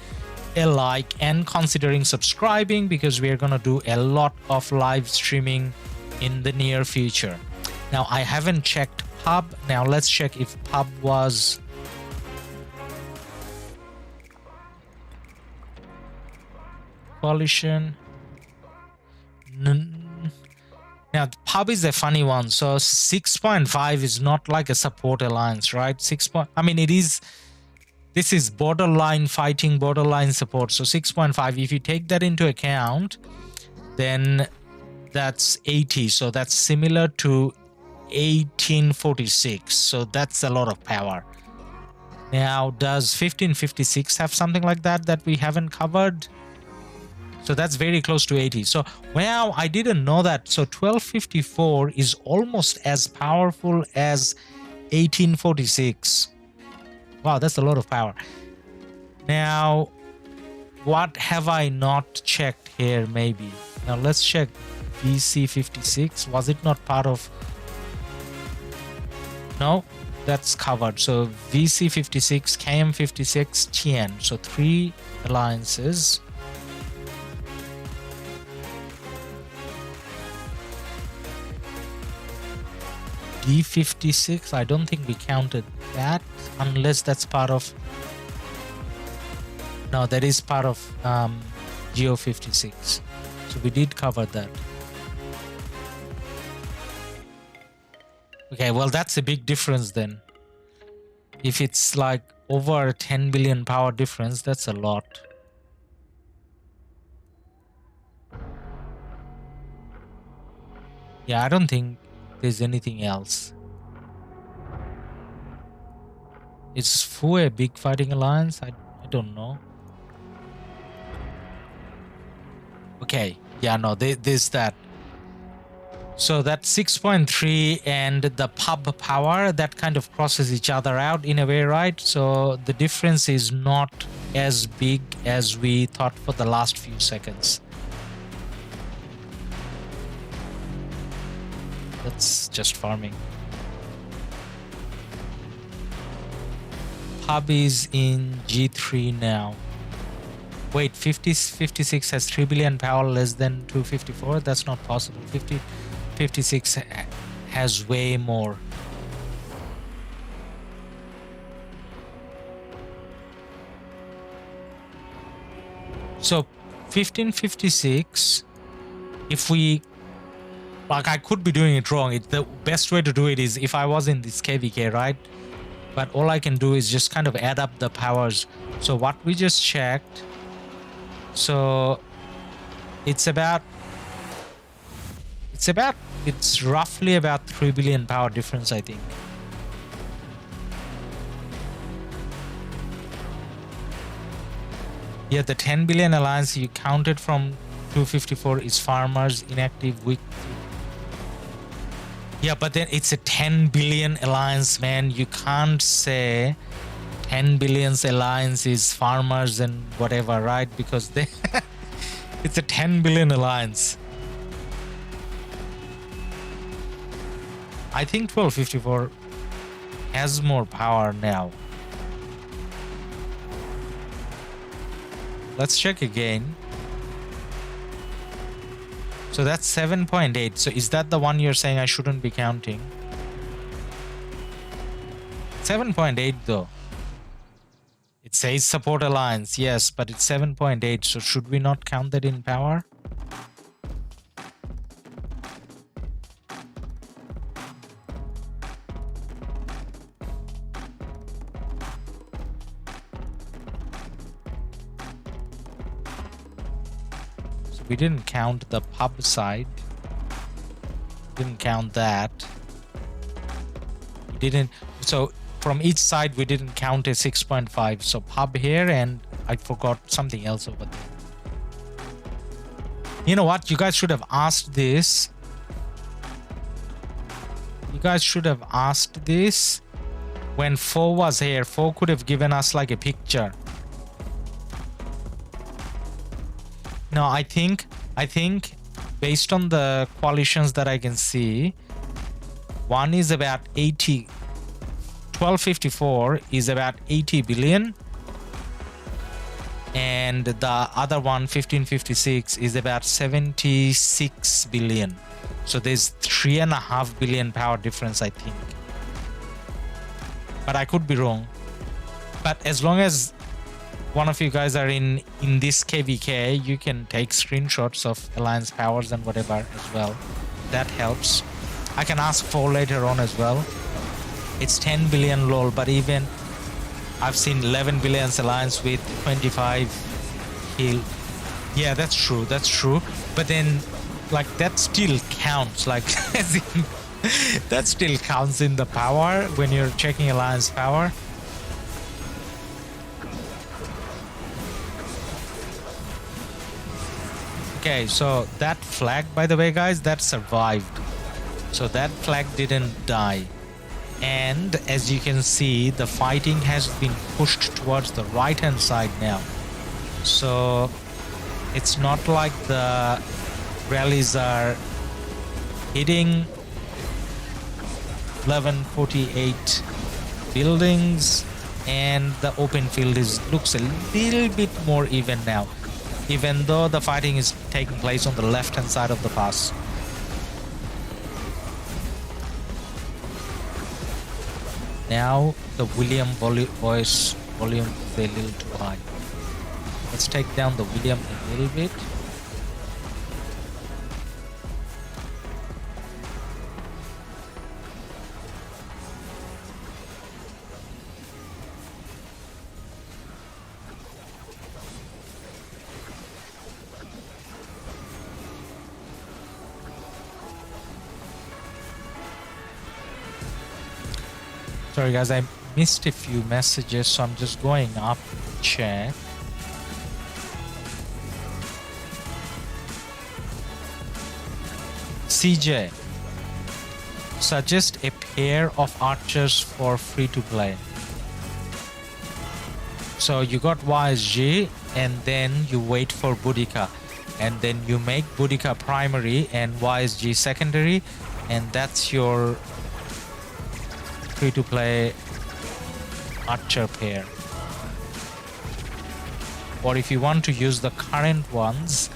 a like and considering subscribing, because we are gonna do a lot of live streaming in the near future. Now, I haven't checked pub. Now let's check if pub was... coalition. Now, pub is a funny one. So 6.5 is not like a support alliance, right? I mean, it is. This is borderline fighting, borderline support. So 6.5, if you take that into account, then that's 80. So that's similar to 1846. So that's a lot of power. Now, does 1556 have something like that we haven't covered? So that's very close to 80. So, wow, I didn't know that. So 1254 is almost as powerful as 1846. Wow, that's a lot of power. Now, what have I not checked here maybe? Now, let's check VC56. Was it not part of... No, that's covered. So VC56, KM56, TN. So 3 alliances. D56, I don't think we counted that unless that's part of... No, that is part of Geo56. So we did cover that. Okay, well, that's a big difference then. If it's like over 10 billion power difference, that's a lot. Yeah, I don't think there's anything else. Is Fu a big fighting alliance? I don't know. Okay, yeah, no, there's that. So that 6.3 and the pub power, that kind of crosses each other out in a way, right? So the difference is not as big as we thought for the last few seconds. That's just farming. Pub is in G3 now. Wait, 56 has 3 billion power less than 254? That's not possible. 56 has way more. So 1556, if we... Like, I could be doing it wrong. The best way to do it is if I was in this KvK, right? But all I can do is just kind of add up the powers. So what we just checked, so it's roughly about 3 billion power difference, I think. Yeah, the 10 billion alliance you counted from 254 is farmers, inactive, weak. Yeah, but then it's a 10 billion alliance, man. You can't say 10 billions alliance is farmers and whatever, right? Because they it's a 10 billion alliance. I think 1254 has more power now. Let's check again. So that's 7.8. So is that the one you're saying I shouldn't be counting? 7.8 though. It says support alliance, yes, but it's 7.8. So should we not count that in power? We didn't count the pub side. Didn't count that. We didn't. So from each side, we didn't count a 6.5. So pub here, and I forgot something else over there. You know what? You guys should have asked this. You guys should have asked this when Fo was here. Fo could have given us like a picture. No, I think based on the coalitions that I can see, one is about 80. 1254 is about 80 billion. And the other one, 1556, is about 76 billion. So there's 3.5 billion power difference, I think. But I could be wrong. But as long as one of you guys are in this KvK, you can take screenshots of alliance powers and whatever as well. That helps. I can ask for later on as well. It's 10 billion lol, but even I've seen 11 billion alliance with 25 heal. Yeah, that's true. That's true. But then, like, that still counts. Like, as in, that still counts in the power when you're checking alliance power. Okay, so that flag, by the way, guys, that survived. So that flag didn't die. And as you can see, the fighting has been pushed towards the right hand side now. So it's not like the rallies are hitting 1148 buildings, and the open field looks a little bit more even now, even though the fighting is taking place on the left hand side of the pass. Now the William voice volume is a little too high. Let's take down the William a little bit. Sorry guys, I missed a few messages, so I'm just going up to check. CJ, suggest a pair of archers for free to play. So you got YSG and then you wait for Boudica, and then you make Boudica primary and YSG secondary, and that's your free to play archer pair. Or if you want to use the current ones,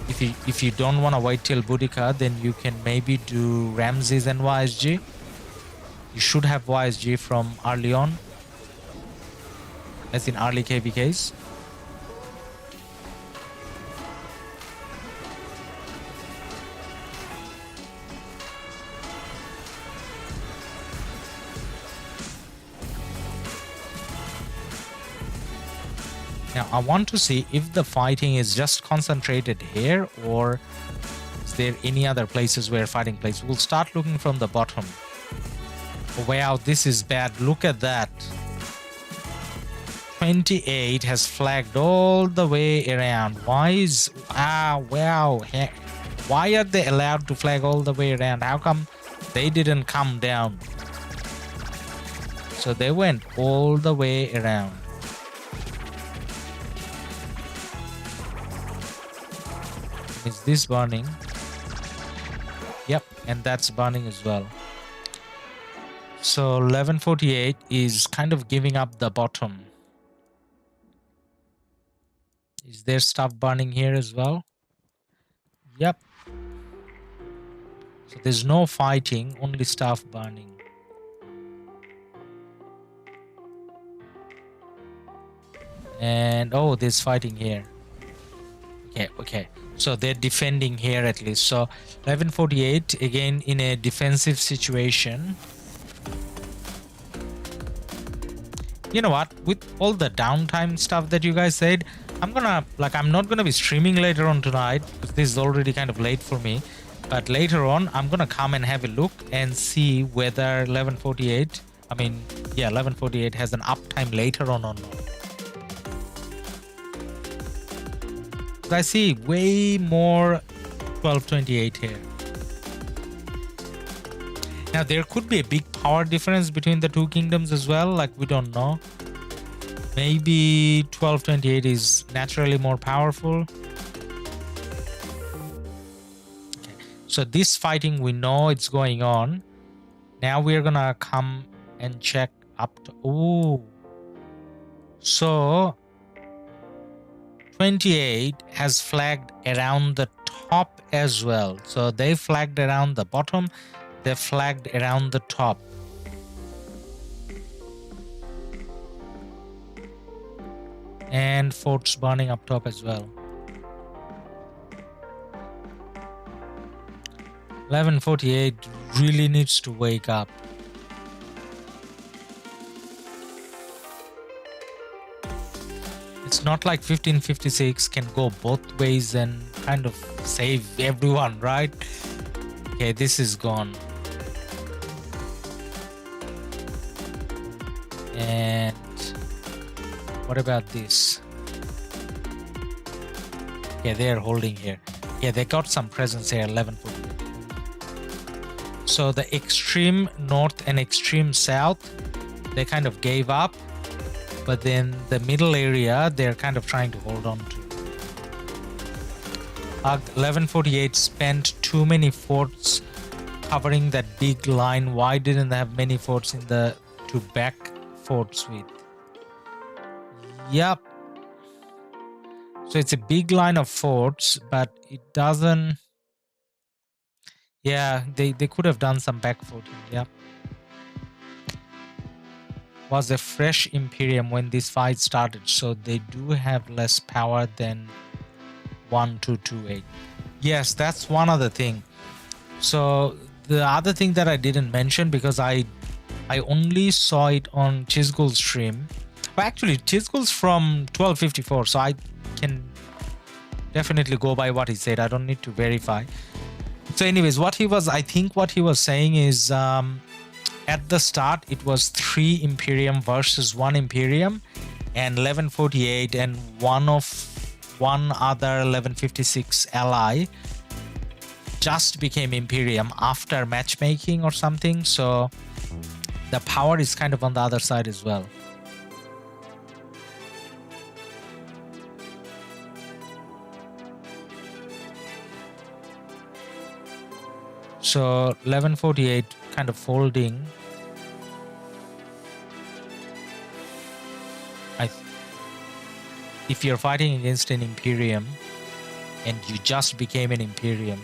if you don't want to wait till Boudica, then you can maybe do Ramses and YSG. You should have YSG from early on, as in early KvKs. Now I want to see if the fighting is just concentrated here, or is there any other places where fighting plays. We'll start looking from the bottom. Oh, wow, this is bad. Look at that. 28 has flagged all the way around. Why is... wow. Why are they allowed to flag all the way around? How come they didn't come down? So they went all the way around. Is this burning? Yep, and that's burning as well. So 1148 is kind of giving up the bottom. Is there stuff burning here as well? Yep. So there's no fighting, only stuff burning. And oh, there's fighting here. Okay. So they're defending here at least. So 1148 again in a defensive situation. You know what? With all the downtime stuff that you guys said, I'm not gonna be streaming later on tonight because this is already kind of late for me. But later on, I'm gonna come and have a look and see whether 1148 has an uptime later on or not. I see way more 1228 here. Now there could be a big power difference between the two kingdoms as well, like we don't know. Maybe 1228 is naturally more powerful. Okay. So this fighting, we know it's going on. Now we're gonna come and check up to... Ooh. So 28 has flagged around the top as well. So they flagged around the bottom, they flagged around the top. And forts burning up top as well. 1148 really needs to wake up. It's not like 1556 can go both ways and kind of save everyone, right? Okay, this is gone. And what about this? Okay, they're holding here. Yeah, they got some presence here, 1148. So the extreme north and extreme south, they kind of gave up. But then the middle area, they're kind of trying to hold on to. 1148 spent too many forts covering that big line. Why didn't they have many forts in the to back forts with? Yep. So it's a big line of forts, but it doesn't. Yeah, they could have done some back forting. Yep. Was a fresh Imperium when this fight started, so they do have less power than 1228. Yes, that's one other thing. So the other thing that I didn't mention, because I only saw it on Chizgul's stream. Well, actually, Chizgul's from 1254, so I can definitely go by what he said. I don't need to verify. So anyways, I think what he was saying is at the start, it was 3 Imperium versus 1 Imperium, and 1148 and one other 1156 ally just became Imperium after matchmaking or something. So the power is kind of on the other side as well. So 1148 kind of folding. If you're fighting against an Imperium and you just became an Imperium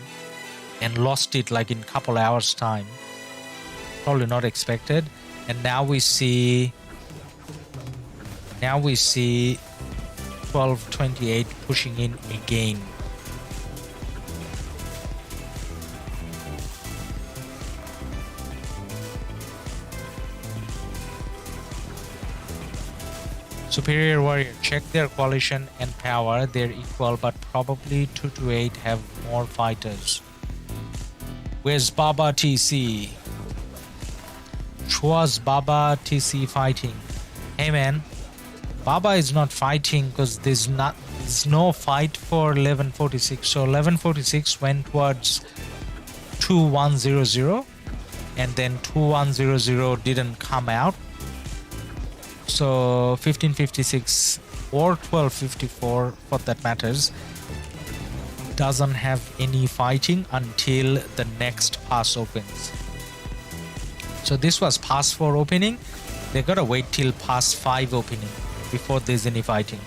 and lost it like in a couple hours time, probably not expected. And now we see 1228 pushing in again. Superior Warrior, check their coalition and power. They're equal, but probably 228 have more fighters. Where's Baba TC? Was Baba TC fighting? Hey man, Baba is not fighting because there's no fight for 1146. So 1146 went towards 2100, and then 2100 didn't come out. So 1556 or 1254 for that matters doesn't have any fighting until the next pass opens. So this was pass 4 opening. They gotta wait till pass 5 opening before there's any fighting.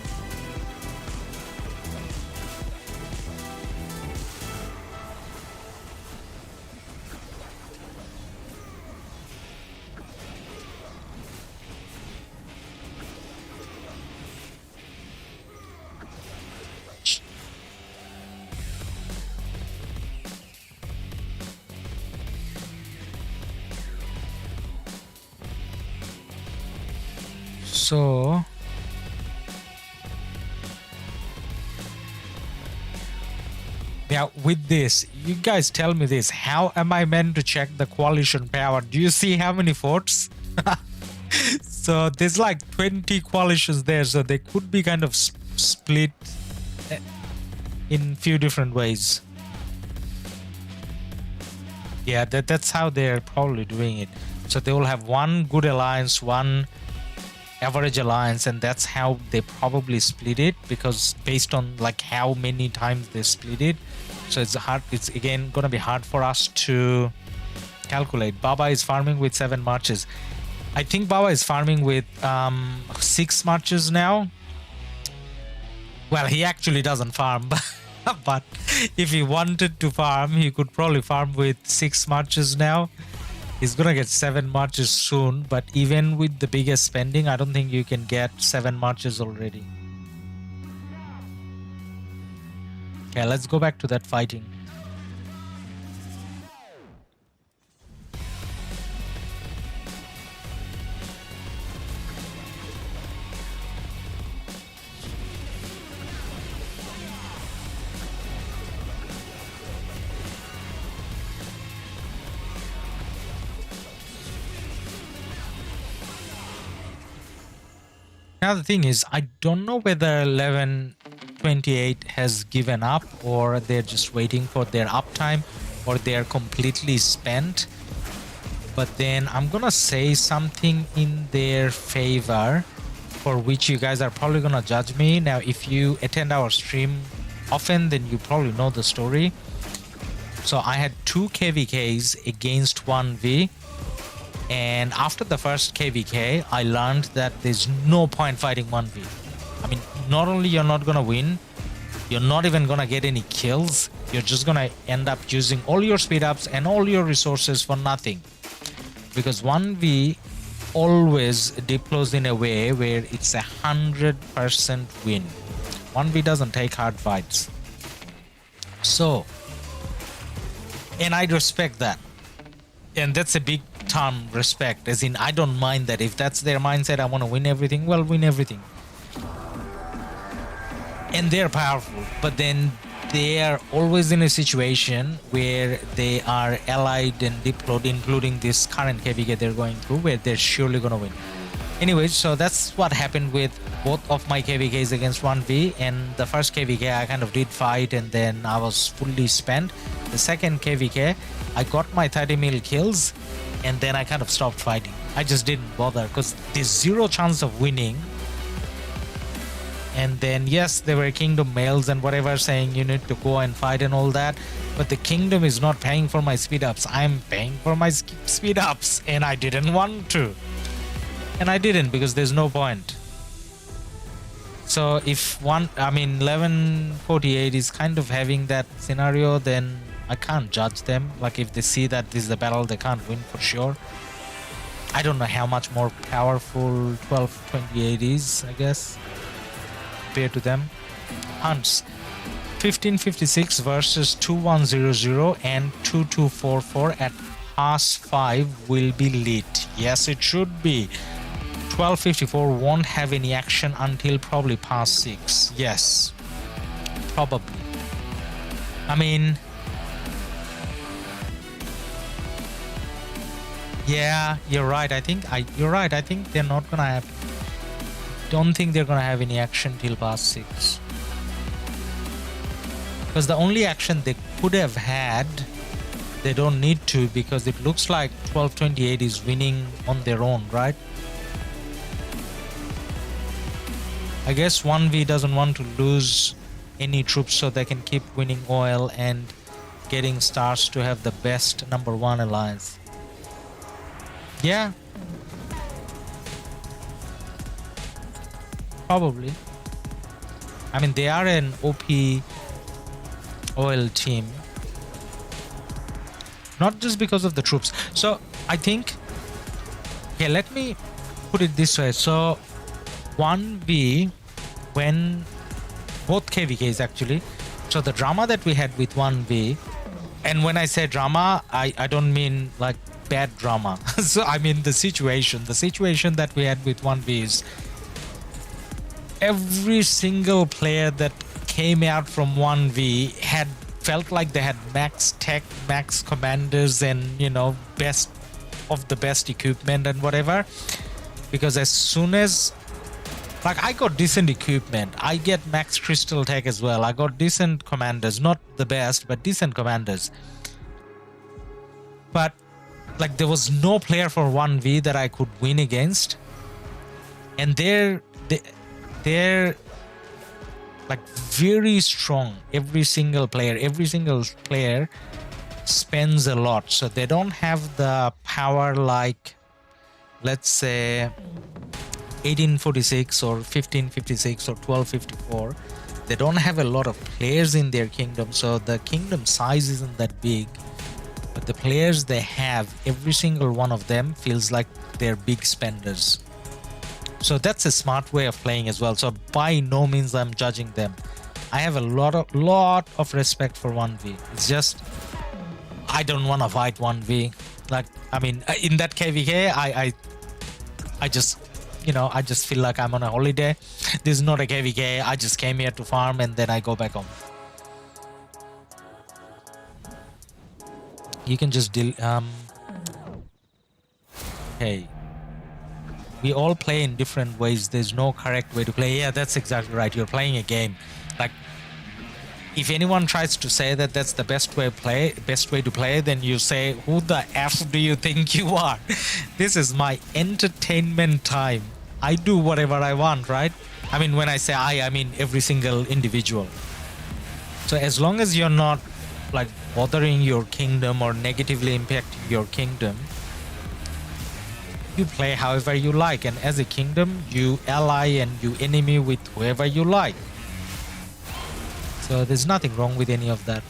So now with this, you guys tell me this, how am I meant to check the coalition power? Do you see how many forts? So there's like 20 coalitions there, so they could be kind of split in few different ways. Yeah, that's how they're probably doing it. So they will have one good alliance, one average alliance, and that's how they probably split it, because based on like how many times they split it. So it's again gonna be hard for us to calculate. Baba is farming with 7 marches. I think Baba is farming with 6 marches now. Well, he actually doesn't farm, but if he wanted to farm, he could probably farm with 6 marches now. He's gonna get 7 marches soon, but even with the biggest spending, I don't think you can get 7 marches already. Okay, let's go back to that fighting. Now the thing is, I don't know whether 1128 has given up or they're just waiting for their uptime or they're completely spent. But then I'm gonna say something in their favor for which you guys are probably gonna judge me. Now, if you attend our stream often, then you probably know the story. So I had 2 KVKs against 1v. And after the first KVK, I learned that there's no point fighting 1v. I mean, not only you're not gonna win, you're not even gonna get any kills. You're just gonna end up using all your speed ups and all your resources for nothing. Because 1v always deploys in a way where it's 100% win. 1v doesn't take hard fights. So, and I respect that. And that's a big term, respect, as in I don't mind that. If that's their mindset, I want to win everything, well, win everything. And they're powerful, but then they are always in a situation where they are allied and deployed, including this current KVK they're going through, where they're surely going to win. Anyways, so that's what happened with both of my KVKs against 1v. And the first KVK I kind of did fight and then I was fully spent. The second KVK, I got my 30 mil kills and then I kind of stopped fighting. I just didn't bother because there's zero chance of winning. And then yes, there were kingdom mails and whatever saying you need to go and fight and all that, but the kingdom is not paying for my speed ups. I'm paying for my speed ups and I didn't want to. And I didn't because there's no point. So if 1148 is kind of having that scenario, then I can't judge them. Like if they see that this is the battle, they can't win for sure. I don't know how much more powerful 1228 is, I guess, compared to them. Hunts 1556 versus 2100 and 2244 at pass 5 will be lit. Yes, it should be. 1254 won't have any action until probably pass 6. Yes, probably. I mean, yeah, you're right. You're right. I think they're not gonna have. Don't think they're gonna have any action till past 6. Because the only action they could have had, they don't need to, because it looks like 1228 is winning on their own, right? I guess 1v doesn't want to lose any troops so they can keep winning oil and getting stars to have the best #1 alliance. Yeah. Probably. I mean, they are an OP oil team. Not just because of the troops. So, I think... Okay, let me put it this way. So, 1v, when both KVKs actually, so the drama that we had with 1v, and when I say drama, I don't mean like bad drama. So I mean the situation that we had with 1v is every single player that came out from 1v had felt like they had max tech, max commanders, and you know, best of the best equipment and whatever, because as soon as like I got decent equipment, I get max crystal tech as well, I got decent commanders, not the best but decent commanders, but like there was no player for 1v that I could win against, and they're like very strong. Every single player spends a lot, so they don't have the power like, let's say, 1846 or 1556 or 1254. They don't have a lot of players in their kingdom, so the kingdom size isn't that big, but the players they have, every single one of them feels like they're big spenders. So that's a smart way of playing as well. So by no means I'm judging them. I have a lot of respect for 1v. It's just I don't want to fight 1v. Like, I mean, in that KvK, I just, I just feel like I'm on a holiday. This is not a KvK. I just came here to farm and then I go back home. You can just hey, we all play in different ways. There's no correct way to play. Yeah, that's exactly right. You're playing a game. Like, if anyone tries to say that that's the best way to play, then you say, who the F do you think you are? This is my entertainment time. I do whatever I want, right? I mean, when I say I mean every single individual. So as long as you're not like bothering your kingdom or negatively impacting your kingdom, you play however you like. And as a kingdom, you ally and you enemy with whoever you like. So there's nothing wrong with any of that.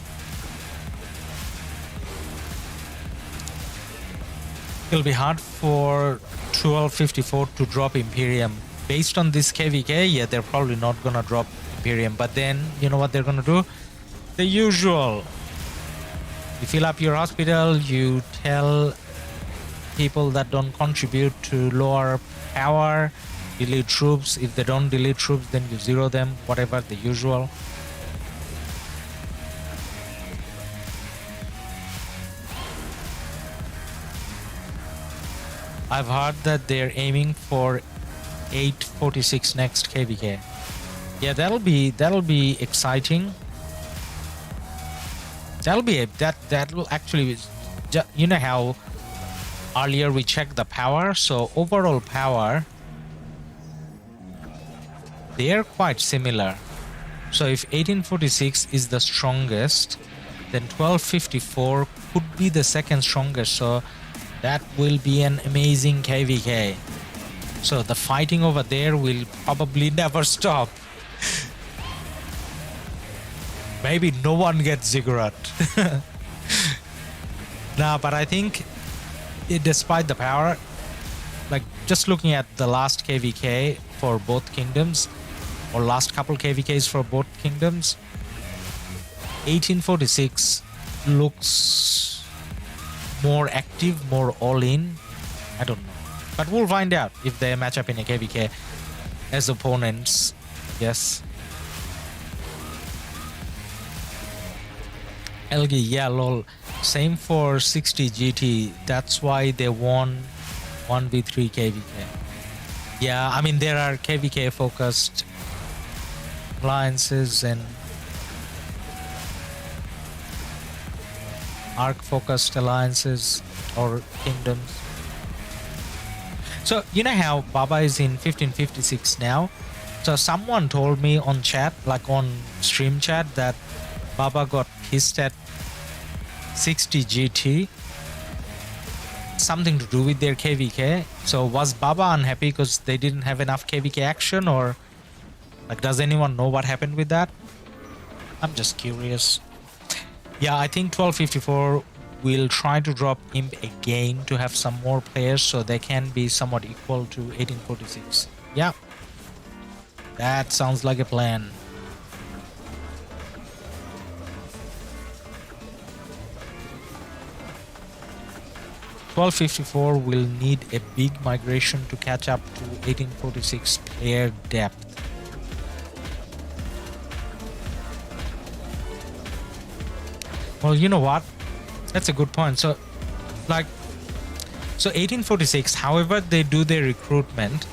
It'll be hard for 1254 to drop Imperium. Based on this KvK, yeah, they're probably not gonna drop Imperium. But then, you know what they're gonna do? The usual. You fill up your hospital, you tell people that don't contribute to lower power, delete troops. If they don't delete troops, then you zero them, whatever, the usual. I've heard that they're aiming for 846 next KvK. Yeah, that'll be exciting. That'll actually, you know how earlier we checked the power, so overall power, they're quite similar. So if 1846 is the strongest, then 1254 could be the second strongest. So that will be an amazing KvK. So the fighting over there will probably never stop. Maybe no one gets ziggurat. Nah, but I think despite the power, like just looking at the last KvK for both kingdoms, or last couple KvKs for both kingdoms, 1846 looks more active, more all-in. I don't know. But we'll find out if they match up in a KvK as opponents. Yes. LG, yeah, lol. Same for 60 GT. That's why they won 1v3 KvK. Yeah, I mean, there are KvK focused alliances and Ark focused alliances or kingdoms. So you know how Baba is in 1556 now? So someone told me on chat, like on stream chat, that Baba got kissed at 60 GT. Something to do with their KvK. So was Baba unhappy because they didn't have enough KvK action, or like, does anyone know what happened with that? I'm just curious. Yeah, I think 1254 will try to drop Imp again to have some more players so they can be somewhat equal to 1846. Yeah, that sounds like a plan. $12.54 will need a big migration to catch up to 1846 player depth. Well, you know what? That's a good point. So 1846, however they do their recruitment,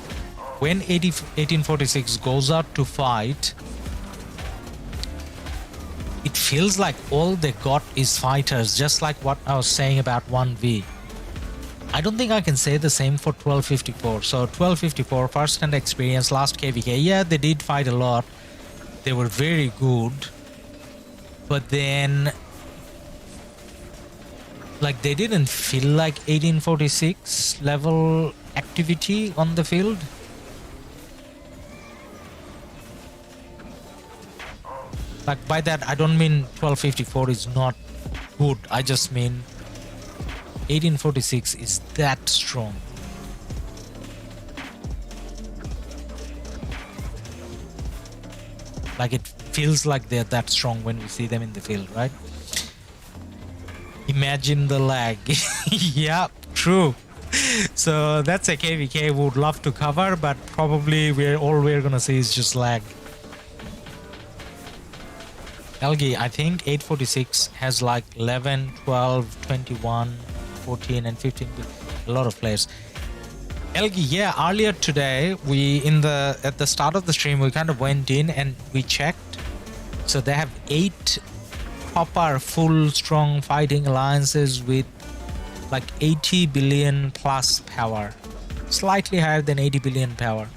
when 1846 goes out to fight, it feels like all they got is fighters, just like what I was saying about 1v. I don't think I can say the same for 1254. So 1254, first-hand experience, last KvK. Yeah, they did fight a lot. They were very good. But then, like, they didn't feel like 1846 level activity on the field. Like, by that, I don't mean 1254 is not good. I just mean 1846 is that strong. Like, it feels like they're that strong when we see them in the field, right? Imagine the lag. Yeah, true. So that's a KvK we would love to cover, but probably all we're gonna see is just lag. Elgi, I think 846 has like 11, 12, 21, 14 and 15, a lot of players. Elgi, yeah, earlier today at the start of the stream we kind of went in and we checked. So they have 8 proper full strong fighting alliances with like 80 billion plus power, slightly higher than 80 billion power,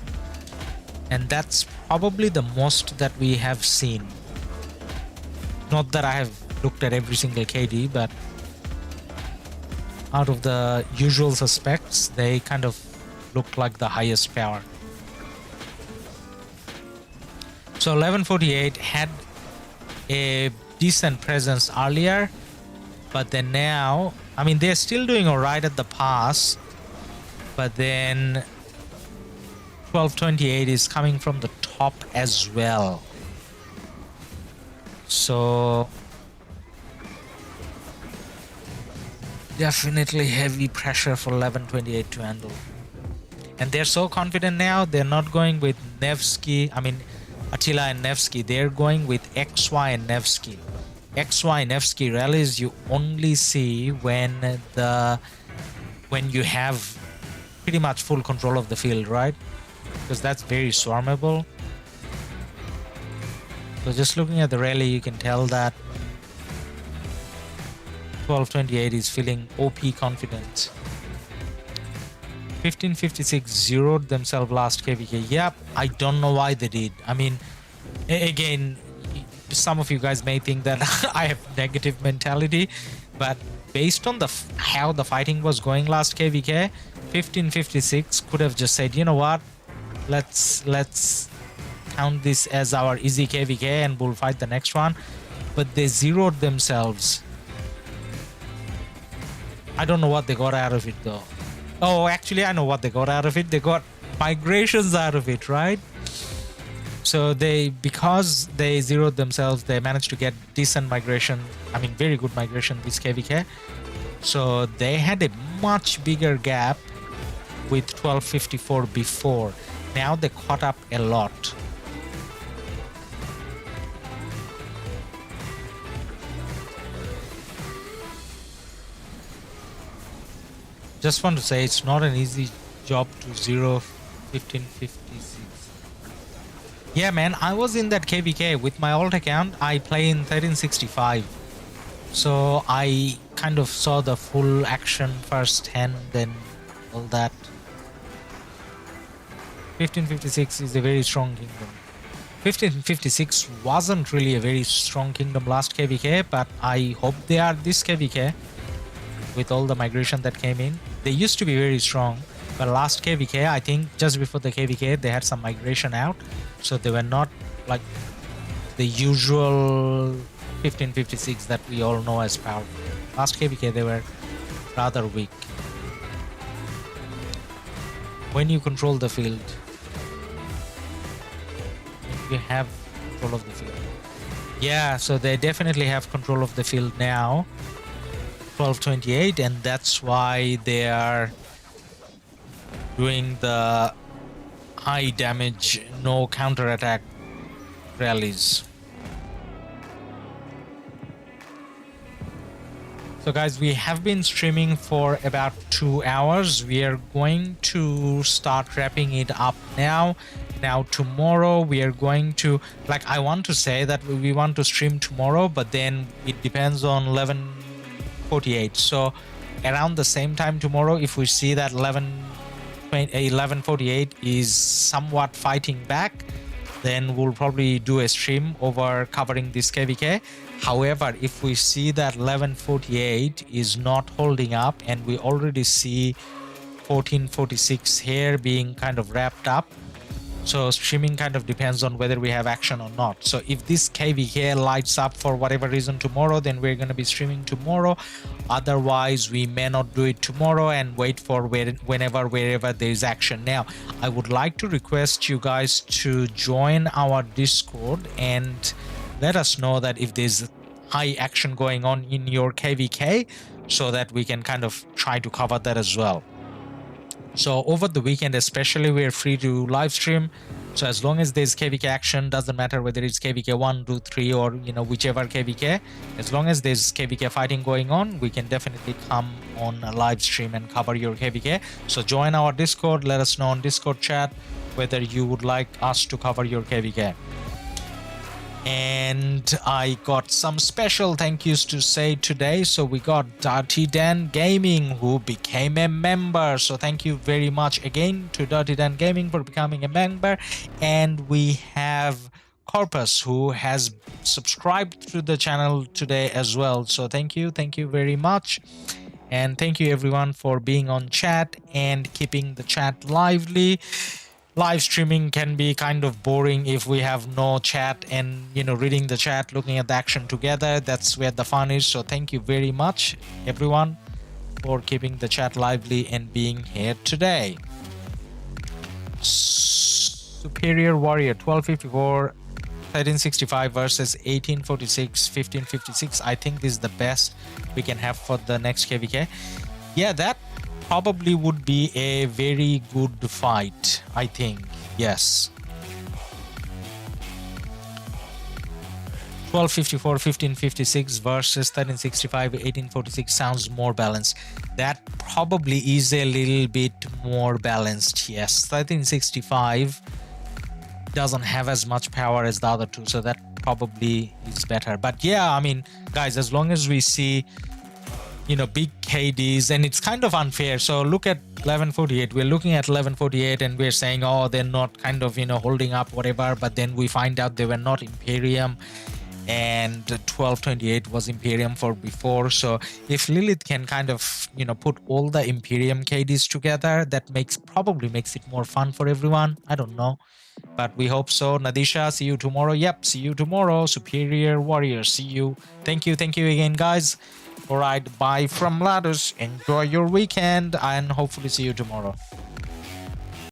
and that's probably the most that we have seen. Not that I have looked at every single KD, but out of the usual suspects, they kind of look like the highest power. So 1148 had a decent presence earlier, but then now, I mean, they're still doing alright at the pass, but then 1228 is coming from the top as well. So definitely heavy pressure for 1128 to handle. And they're so confident now, they're not going with Nevsky, I mean Attila and Nevsky, they're going with XY and Nevsky. XY Nevsky rallies you only see when you have pretty much full control of the field, right? Because that's very swarmable. So just looking at the rally, you can tell that 1228 is feeling OP confident. 1556 zeroed themselves last KvK. Yep, I don't know why they did. I mean, again, some of you guys may think that I have negative mentality, but based on how the fighting was going last KvK, 1556 could have just said, you know what, let's count this as our easy KvK and we'll fight the next one. But they zeroed themselves. I don't know what they got out of it though. Oh, actually I know what they got out of it. They got migrations out of it, right? So because they zeroed themselves, they managed to get decent migration. I mean, very good migration this KvK. So they had a much bigger gap with 1254 before. Now they caught up a lot. Just want to say it's not an easy job to zero 1556. Yeah, man, I was in that KvK with my alt account. I play in 1365. So I kind of saw the full action firsthand and all that. 1556 is a very strong kingdom. 1556 wasn't really a very strong kingdom last KvK, but I hope they are this KvK with all the migration that came in. They used to be very strong, but last KvK, I think just before the KvK, they had some migration out. So they were not like the usual 1556 that we all know as powerful. Last KvK, they were rather weak. When you control the field, you have control of the field. Yeah, so they definitely have control of the field now. 1228, and that's why they are doing the high damage, no counter-attack rallies. So guys, we have been streaming for about 2 hours. We are going to start wrapping it up now. Now tomorrow we are going to, like, I want to say that we want to stream tomorrow, but then it depends on 11:48. So around the same time tomorrow, if we see that 11:48 is somewhat fighting back, then we'll probably do a stream over covering this KvK. However, if we see that 11:48 is not holding up and we already see 14:46 here being kind of wrapped up, So streaming kind of depends on whether we have action or not. So if this KvK lights up for whatever reason tomorrow, then we're going to be streaming tomorrow. Otherwise, we may not do it tomorrow and wait for wherever there is action. Now, I would like to request you guys to join our Discord and let us know that if there's high action going on in your KvK, so that we can kind of try to cover that as well. So over the weekend especially, we're free to live stream. So as long as there's KvK action, doesn't matter whether it's KvK 1, 2, 3 or whichever KvK, as long as there's KvK fighting going on, we can definitely come on a live stream and cover your KvK. So join our Discord, let us know on Discord chat whether you would like us to cover your KvK. And I got some special thank yous to say today. So we got Dirty Dan Gaming, who became a member. So thank you very much again to Dirty Dan Gaming for becoming a member. And we have Corpus, who has subscribed to the channel today as well. So thank you very much. And thank you everyone for being on chat and keeping the chat lively. Live streaming can be kind of boring if we have no chat and reading the chat, looking at the action together. That's where the fun is. So thank you very much everyone for keeping the chat lively and being here today. Superior Warrior 1254 1365 versus 1846 1556. I think this is the best we can have for the next KvK. Yeah, that probably would be a very good fight, I think. Yes. 1254 1556 versus 1365 1846 sounds more balanced. That probably is a little bit more balanced. Yes, 1365 doesn't have as much power as the other two, so that probably is better. But yeah, I mean, guys, as long as we see big KDs, and it's kind of unfair. So look at 1148. We're looking at 1148 and we're saying, oh, they're not kind of holding up, whatever. But then we find out they were not Imperium, and 1228 was Imperium for before. So if Lilith can kind of put all the Imperium KDs together, that probably makes it more fun for everyone. I don't know, but we hope so. Nadisha, see you tomorrow. Yep, see you tomorrow. Superior Warrior, see you. Thank you again, guys. All right, bye from LADUS. Enjoy your weekend and hopefully see you tomorrow.